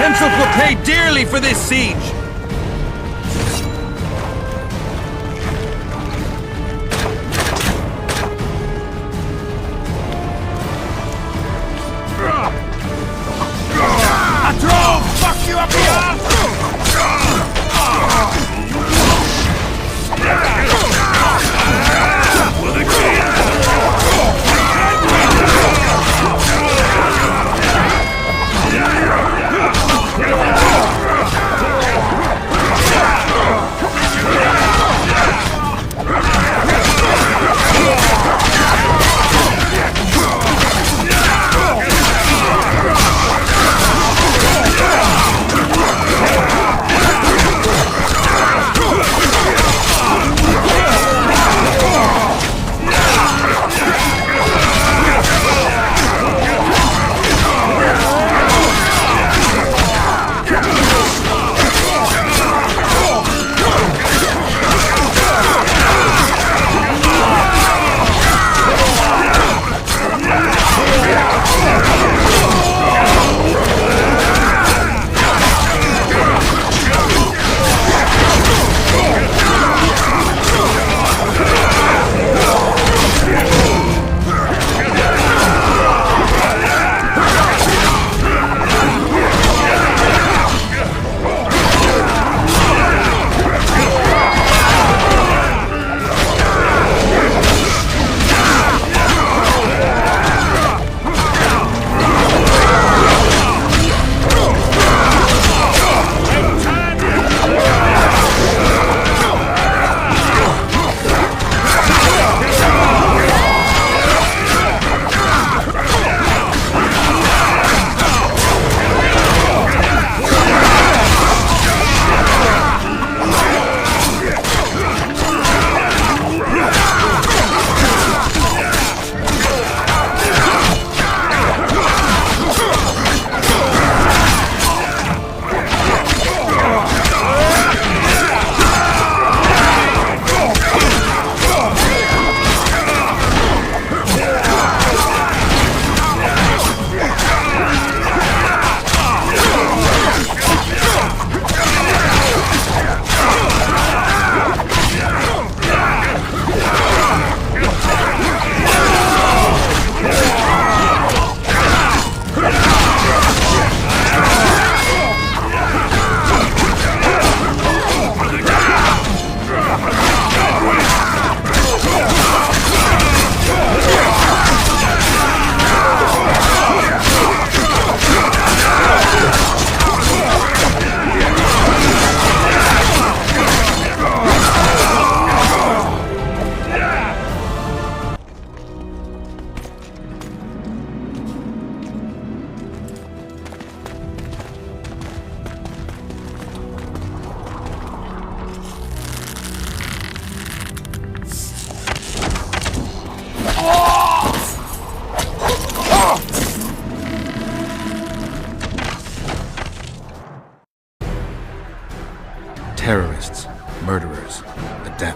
[SPEAKER 7] Henselt will pay dearly for this siege!
[SPEAKER 6] A drone! Fuck you up the ass!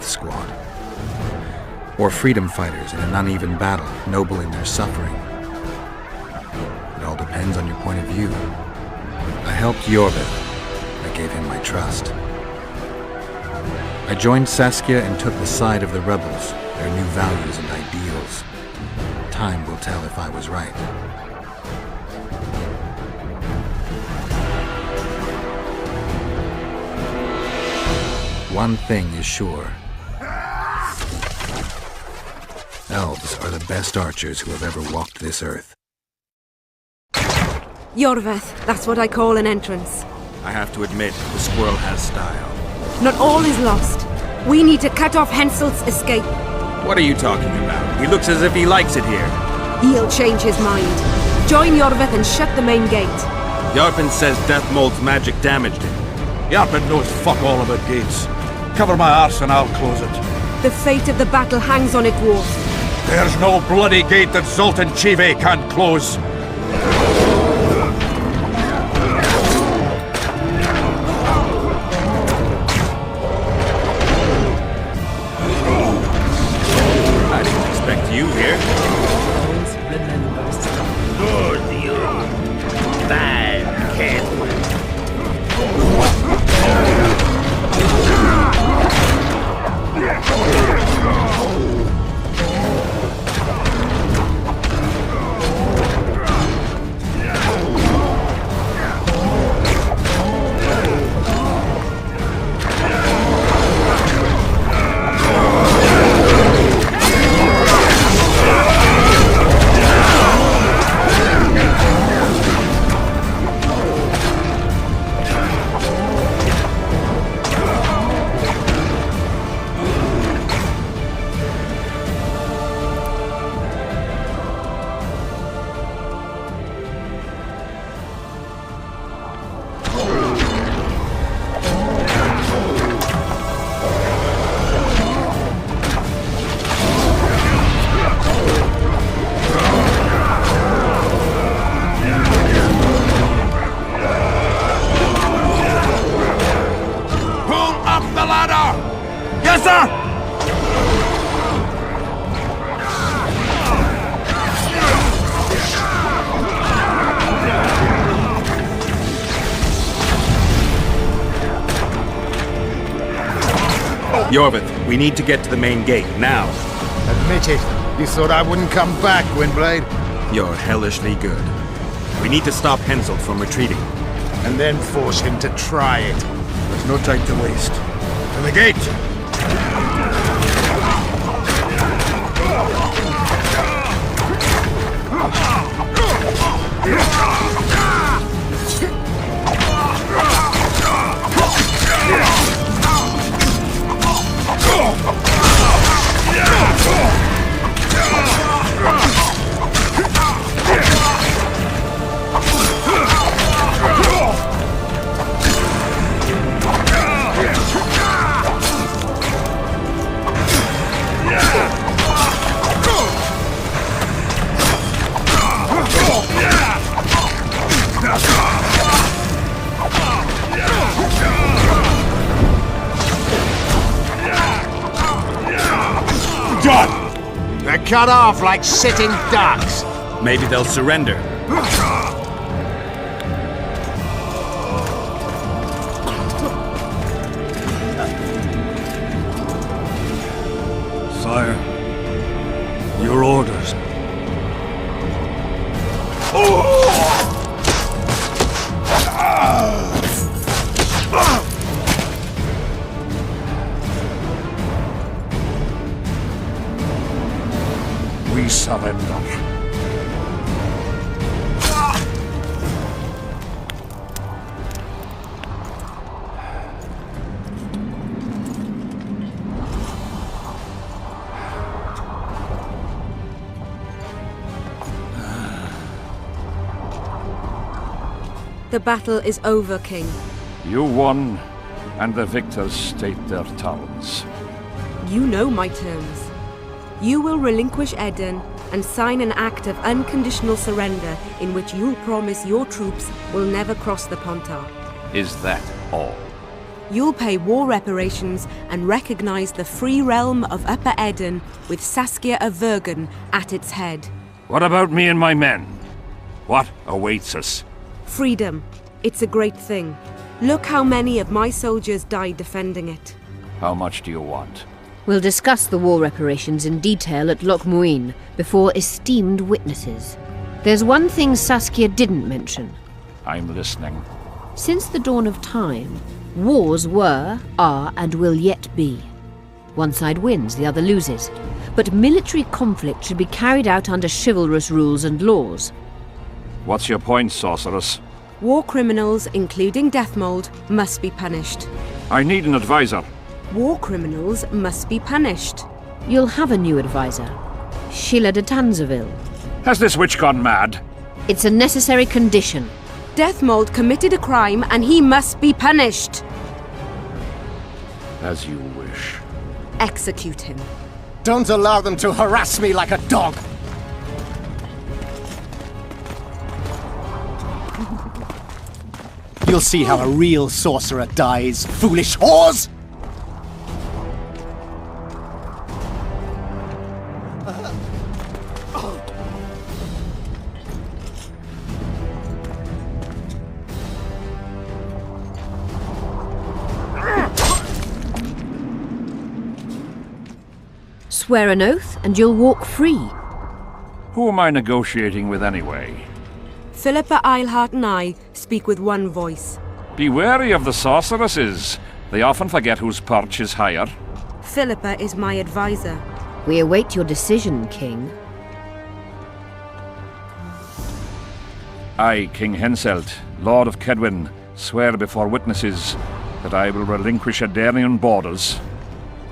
[SPEAKER 3] death squad. Or freedom fighters in an uneven battle, noble in their suffering. It all depends on your point of view. I helped Yorvith. I gave him my trust. I joined Saskia and took the side of the rebels, their new values and ideals. Time will tell if I was right. One thing is sure. Elves are the best archers who have ever walked this earth.
[SPEAKER 12] Yorvith, that's what I call an entrance.
[SPEAKER 3] I have to admit, the squirrel has style.
[SPEAKER 12] Not all is lost. We need to cut off Henselt's escape.
[SPEAKER 3] What are you talking about? He looks as if he likes it here.
[SPEAKER 12] He'll change his mind. Join Yorvith and shut the main gate.
[SPEAKER 17] Yarpen says Deathmold's magic damaged him. Yarpen knows fuck all about gates. Cover my arse and I'll close it.
[SPEAKER 12] The fate of the battle hangs on it, Dwarf.
[SPEAKER 17] There's no bloody gate that Zoltan Chive can't close.
[SPEAKER 3] I didn't expect you here.
[SPEAKER 11] Good, you bad kid.
[SPEAKER 3] Yorvith, we need to get to the main gate, now.
[SPEAKER 20] Admit it. You thought I wouldn't come back, Windblade?
[SPEAKER 3] You're hellishly good. We need to stop Henselt from retreating.
[SPEAKER 20] And then force him to try it.
[SPEAKER 17] There's no time to waste. To the gate!
[SPEAKER 20] They're cut off like sitting ducks.
[SPEAKER 3] Maybe they'll surrender.
[SPEAKER 5] Sire, your orders.
[SPEAKER 20] We surrender.
[SPEAKER 12] The battle is over, King.
[SPEAKER 15] You won, and the victors state their terms.
[SPEAKER 12] You know my terms. You will relinquish Eden and sign an act of unconditional surrender in which you'll promise your troops will never cross the Pontar.
[SPEAKER 15] Is that all?
[SPEAKER 12] You'll pay war reparations and recognize the free realm of Upper Eden with Saskia of Vergen at its head.
[SPEAKER 15] What about me and my men? What awaits us?
[SPEAKER 12] Freedom. It's a great thing. Look how many of my soldiers died defending it.
[SPEAKER 15] How much do you want?
[SPEAKER 4] We'll discuss the war reparations in detail at Loch Muin before esteemed witnesses. There's one thing Saskia didn't mention.
[SPEAKER 15] I'm listening.
[SPEAKER 4] Since the dawn of time, wars were, are, and will yet be. One side wins, the other loses. But military conflict should be carried out under chivalrous rules and laws.
[SPEAKER 15] What's your point, sorceress?
[SPEAKER 12] War criminals, including Deathmold, must be punished.
[SPEAKER 15] I need an advisor.
[SPEAKER 12] War criminals must be punished.
[SPEAKER 4] You'll have a new advisor. Sheila de Tanzaville.
[SPEAKER 15] Has this witch gone mad?
[SPEAKER 4] It's a necessary condition.
[SPEAKER 12] Deathmold committed a crime and he must be punished.
[SPEAKER 15] As you wish.
[SPEAKER 12] Execute him.
[SPEAKER 19] Don't allow them to harass me like a dog! You'll see how a real sorcerer dies, foolish whores!
[SPEAKER 4] Swear an oath and you'll walk free.
[SPEAKER 15] Who am I negotiating with anyway?
[SPEAKER 12] Philippa Eilhart and I speak with one voice.
[SPEAKER 15] Be wary of the sorceresses. They often forget whose perch is higher.
[SPEAKER 12] Philippa is my advisor.
[SPEAKER 4] We await your decision, King.
[SPEAKER 15] I, King Henselt, Lord of Kedwin, swear before witnesses that I will relinquish Adarian borders.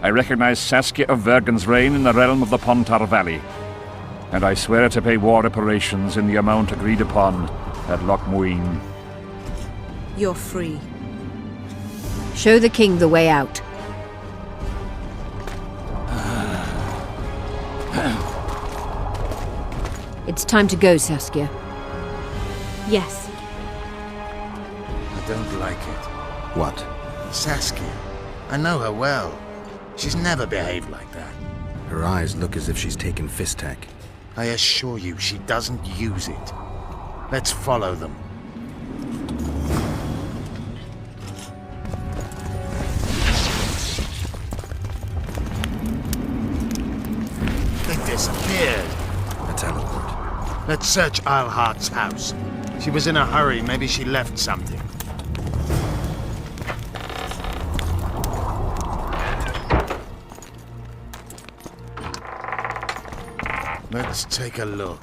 [SPEAKER 15] I recognize Saskia of Vergen's reign in the realm of the Pontar Valley, and I swear to pay war reparations in the amount agreed upon at Loch Muin.
[SPEAKER 12] You're free.
[SPEAKER 4] Show the king the way out. It's time to go, Saskia.
[SPEAKER 12] Yes.
[SPEAKER 20] I don't like it.
[SPEAKER 3] What?
[SPEAKER 20] Saskia. I know her well. She's never behaved like that.
[SPEAKER 3] Her eyes look as if she's taken Fistek.
[SPEAKER 20] I assure you, she doesn't use it. Let's follow them. They disappeared.
[SPEAKER 3] A teleport.
[SPEAKER 20] Let's search Eilhart's house. She was in a hurry. Maybe she left something. Let's take a look.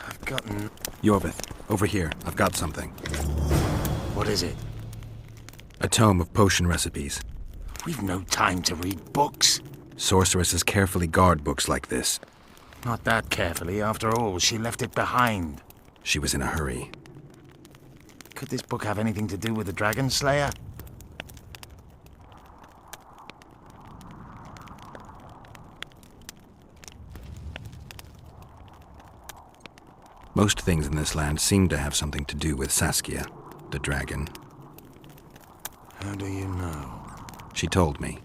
[SPEAKER 20] I've gotten...
[SPEAKER 3] Yorvith, over here. I've got something.
[SPEAKER 20] What is it?
[SPEAKER 3] A tome of potion recipes.
[SPEAKER 20] We've no time to read books.
[SPEAKER 3] Sorceresses carefully guard books like this.
[SPEAKER 20] Not that carefully. After all, she left it behind.
[SPEAKER 3] She was in a hurry.
[SPEAKER 20] Could this book have anything to do with the Dragon Slayer?
[SPEAKER 3] Most things in this land seem to have something to do with Saskia, the dragon.
[SPEAKER 20] How do you know?
[SPEAKER 3] She told me.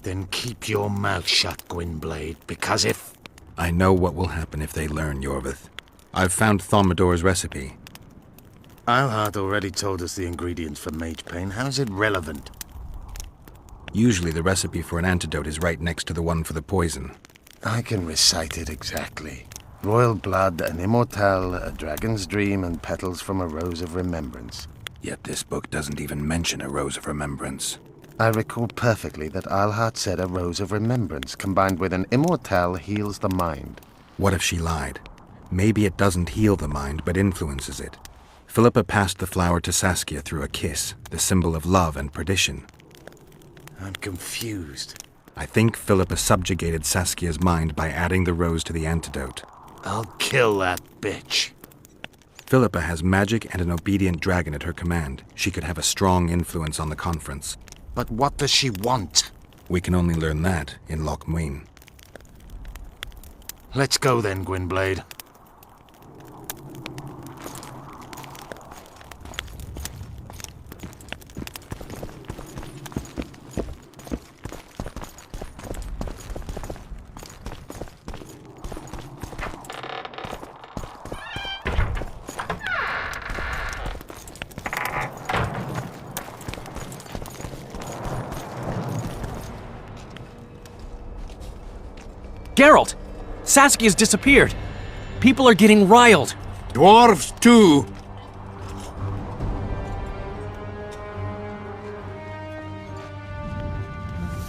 [SPEAKER 20] Then keep your mouth shut, Gwynblade, because if...
[SPEAKER 3] I know what will happen if they learn, Yorvith. I've found Thaumadour's recipe.
[SPEAKER 20] Eilhart already told us the ingredients for Mage Pain. How's it relevant?
[SPEAKER 3] Usually the recipe for an antidote is right next to the one for the poison.
[SPEAKER 20] I can recite it exactly. Royal blood, an immortelle, a dragon's dream, and petals from a rose of remembrance.
[SPEAKER 3] Yet this book doesn't even mention a rose of remembrance.
[SPEAKER 20] I recall perfectly that Eilhart said a rose of remembrance combined with an immortelle heals the mind.
[SPEAKER 3] What if she lied? Maybe it doesn't heal the mind, but influences it. Philippa passed the flower to Saskia through a kiss, the symbol of love and perdition.
[SPEAKER 20] I'm confused.
[SPEAKER 3] I think Philippa subjugated Saskia's mind by adding the rose to the antidote.
[SPEAKER 20] I'll kill that bitch.
[SPEAKER 3] Philippa has magic and an obedient dragon at her command. She could have a strong influence on the conference.
[SPEAKER 20] But what does she want?
[SPEAKER 3] We can only learn that in Loch Muin.
[SPEAKER 20] Let's go then, Gwynblade.
[SPEAKER 11] Geralt! Saskia's disappeared! People are getting riled!
[SPEAKER 17] Dwarves, too!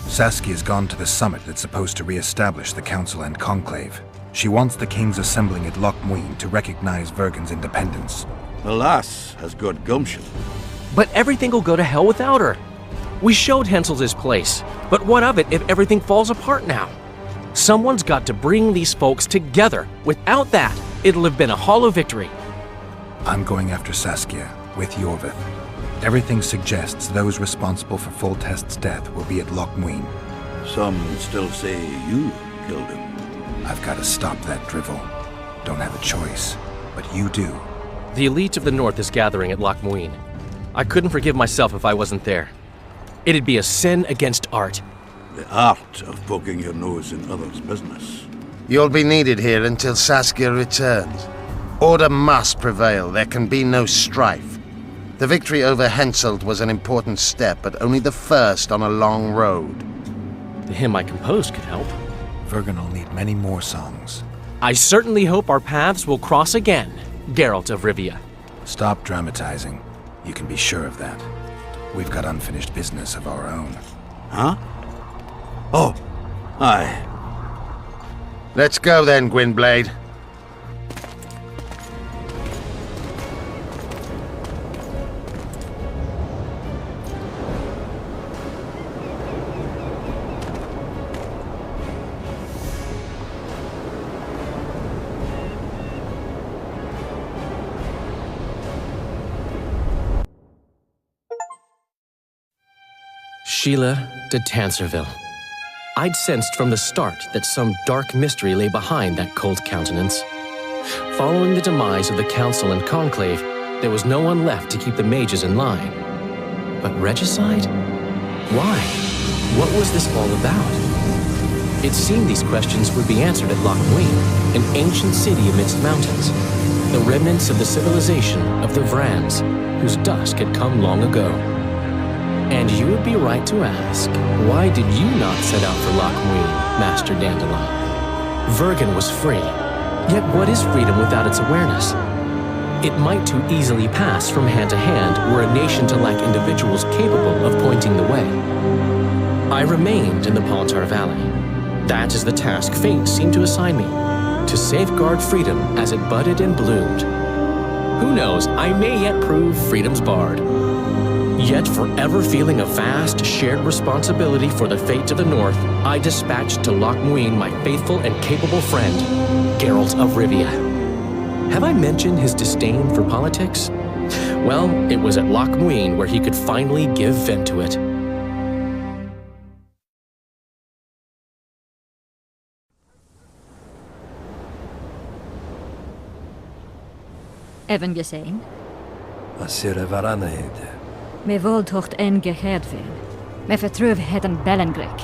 [SPEAKER 3] Saskia's gone to the summit that's supposed to re-establish the Council and Conclave. She wants the kings assembling at Loch Muin to recognize Vergen's independence.
[SPEAKER 17] The lass has got gumption.
[SPEAKER 11] But everything will go to hell without her. We showed Hensel's his place, but what of it if everything falls apart now? Someone's got to bring these folks together. Without that, it'll have been a hollow victory.
[SPEAKER 3] I'm going after Saskia, with Yorvith. Everything suggests those responsible for Foltest's death will be at Loch Muin.
[SPEAKER 17] Some still say you killed him.
[SPEAKER 3] I've got to stop that drivel. Don't have a choice, but you do.
[SPEAKER 11] The elite of the North is gathering at Loch Muin. I couldn't forgive myself if I wasn't there. It'd be a sin against art.
[SPEAKER 17] The art of poking your nose in others' business.
[SPEAKER 20] You'll be needed here until Saskia returns. Order must prevail. There can be no strife. The victory over Henselt was an important step, but only the first on a long road.
[SPEAKER 11] The hymn I composed could help.
[SPEAKER 3] Vergen will need many more songs.
[SPEAKER 11] I certainly hope our paths will cross again, Geralt of Rivia.
[SPEAKER 3] Stop dramatizing. You can be sure of that. We've got unfinished business of our own.
[SPEAKER 17] Huh? Oh, aye.
[SPEAKER 20] Let's go then, Gwynblade.
[SPEAKER 11] Sheila de Tanserville. I'd sensed from the start that some dark mystery lay behind that cold countenance. Following the demise of the Council and Conclave, there was no one left to keep the mages in line. But regicide? Why? What was this all about? It seemed these questions would be answered at Loch Muin, an ancient city amidst mountains, the remnants of the civilization of the Vrans, whose dusk had come long ago. And you would be right to ask, why did you not set out for Loch Muin, Master Dandelion? Vergen was free. Yet what is freedom without its awareness? It might too easily pass from hand to hand were a nation to lack individuals capable of pointing the way. I remained in the Palantir Valley. That is the task fate seemed to assign me, to safeguard freedom as it budded and bloomed. Who knows, I may yet prove freedom's bard. Yet forever feeling a vast, shared responsibility for the fate of the North, I dispatched to Loch Muin my faithful and capable friend, Geralt of Rivia. Have I mentioned his disdain for politics? Well, it was at Loch Muin where he could finally give vent to it.
[SPEAKER 21] Even gesehen?
[SPEAKER 5] Asira varanheid.
[SPEAKER 21] Me voltocht en geheedveen. Me vertrouw het een bellengrek.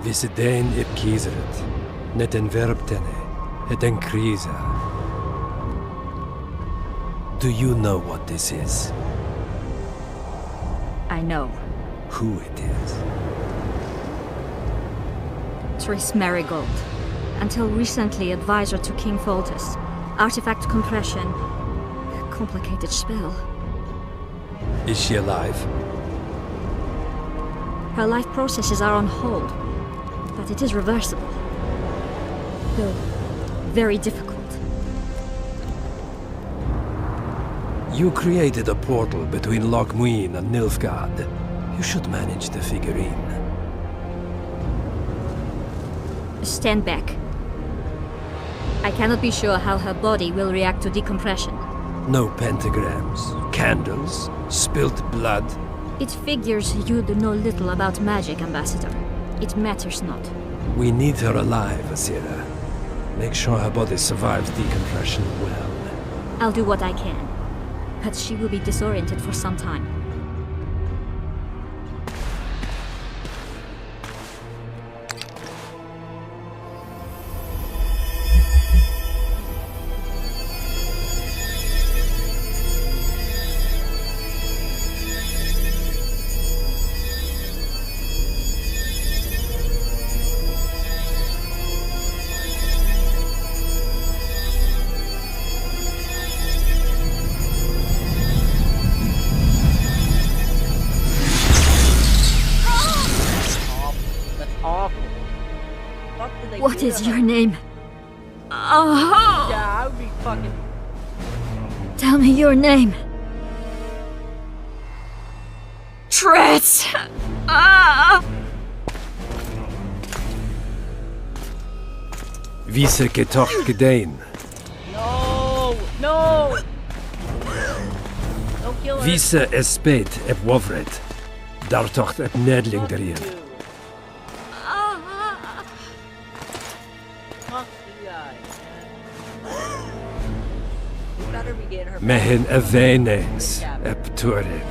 [SPEAKER 5] Visedein ip kiezeret. Net en verbtene. Het en kriza. Do you know what this is?
[SPEAKER 21] I know.
[SPEAKER 5] Who it is?
[SPEAKER 21] Triss Merigold. Until recently advisor to King Foltest. Artifact compression. Complicated spell.
[SPEAKER 5] Is she alive?
[SPEAKER 21] Her life processes are on hold, but it is reversible. Though very difficult.
[SPEAKER 5] You created a portal between Loch Muin and Nilfgaard. You should manage the figurine.
[SPEAKER 21] Stand back. I cannot be sure how her body will react to decompression.
[SPEAKER 5] No pentagrams, candles, spilt blood.
[SPEAKER 21] It figures you know little about magic, Ambassador. It matters not.
[SPEAKER 5] We need her alive, Asira. Make sure her body survives decompression well.
[SPEAKER 21] I'll do what I can. But she will be disoriented for some time. What is your name? Oh!
[SPEAKER 1] Yeah, I would be fucking...
[SPEAKER 21] Tell me your name. Triss! Ah!
[SPEAKER 5] Vise getocht gedein.
[SPEAKER 1] No! No! Don't kill her.
[SPEAKER 5] Vise espet ep wovret. Dartocht ep nedling derien. Mehen evenes ep turin.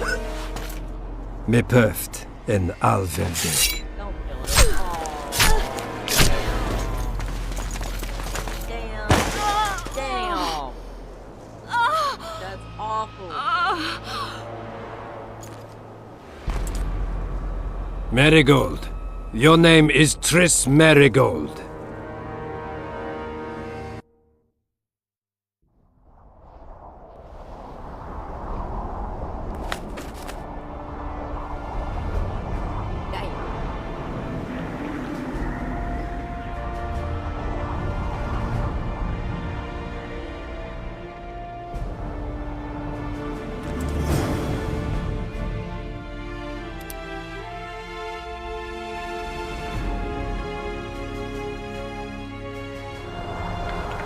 [SPEAKER 5] Me pöft en alveldig.
[SPEAKER 1] Damn! That's awful.
[SPEAKER 5] Marigold. Your name is Triss Marigold.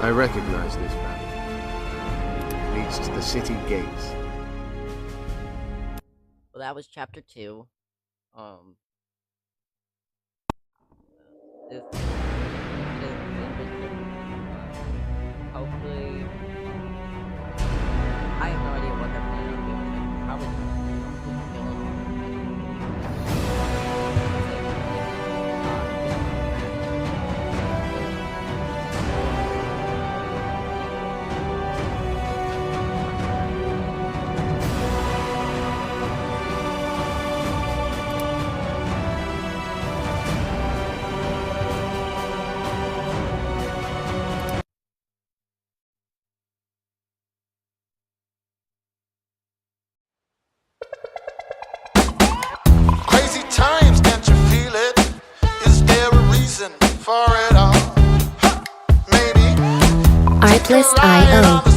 [SPEAKER 10] I recognize this path. It leads to the city gates.
[SPEAKER 1] Well, that was chapter 2. This hopefully, I have no idea what they're planning on doing. Probably
[SPEAKER 9] times, can't you feel it? Is there a reason for it all? Maybe
[SPEAKER 22] Artlist.io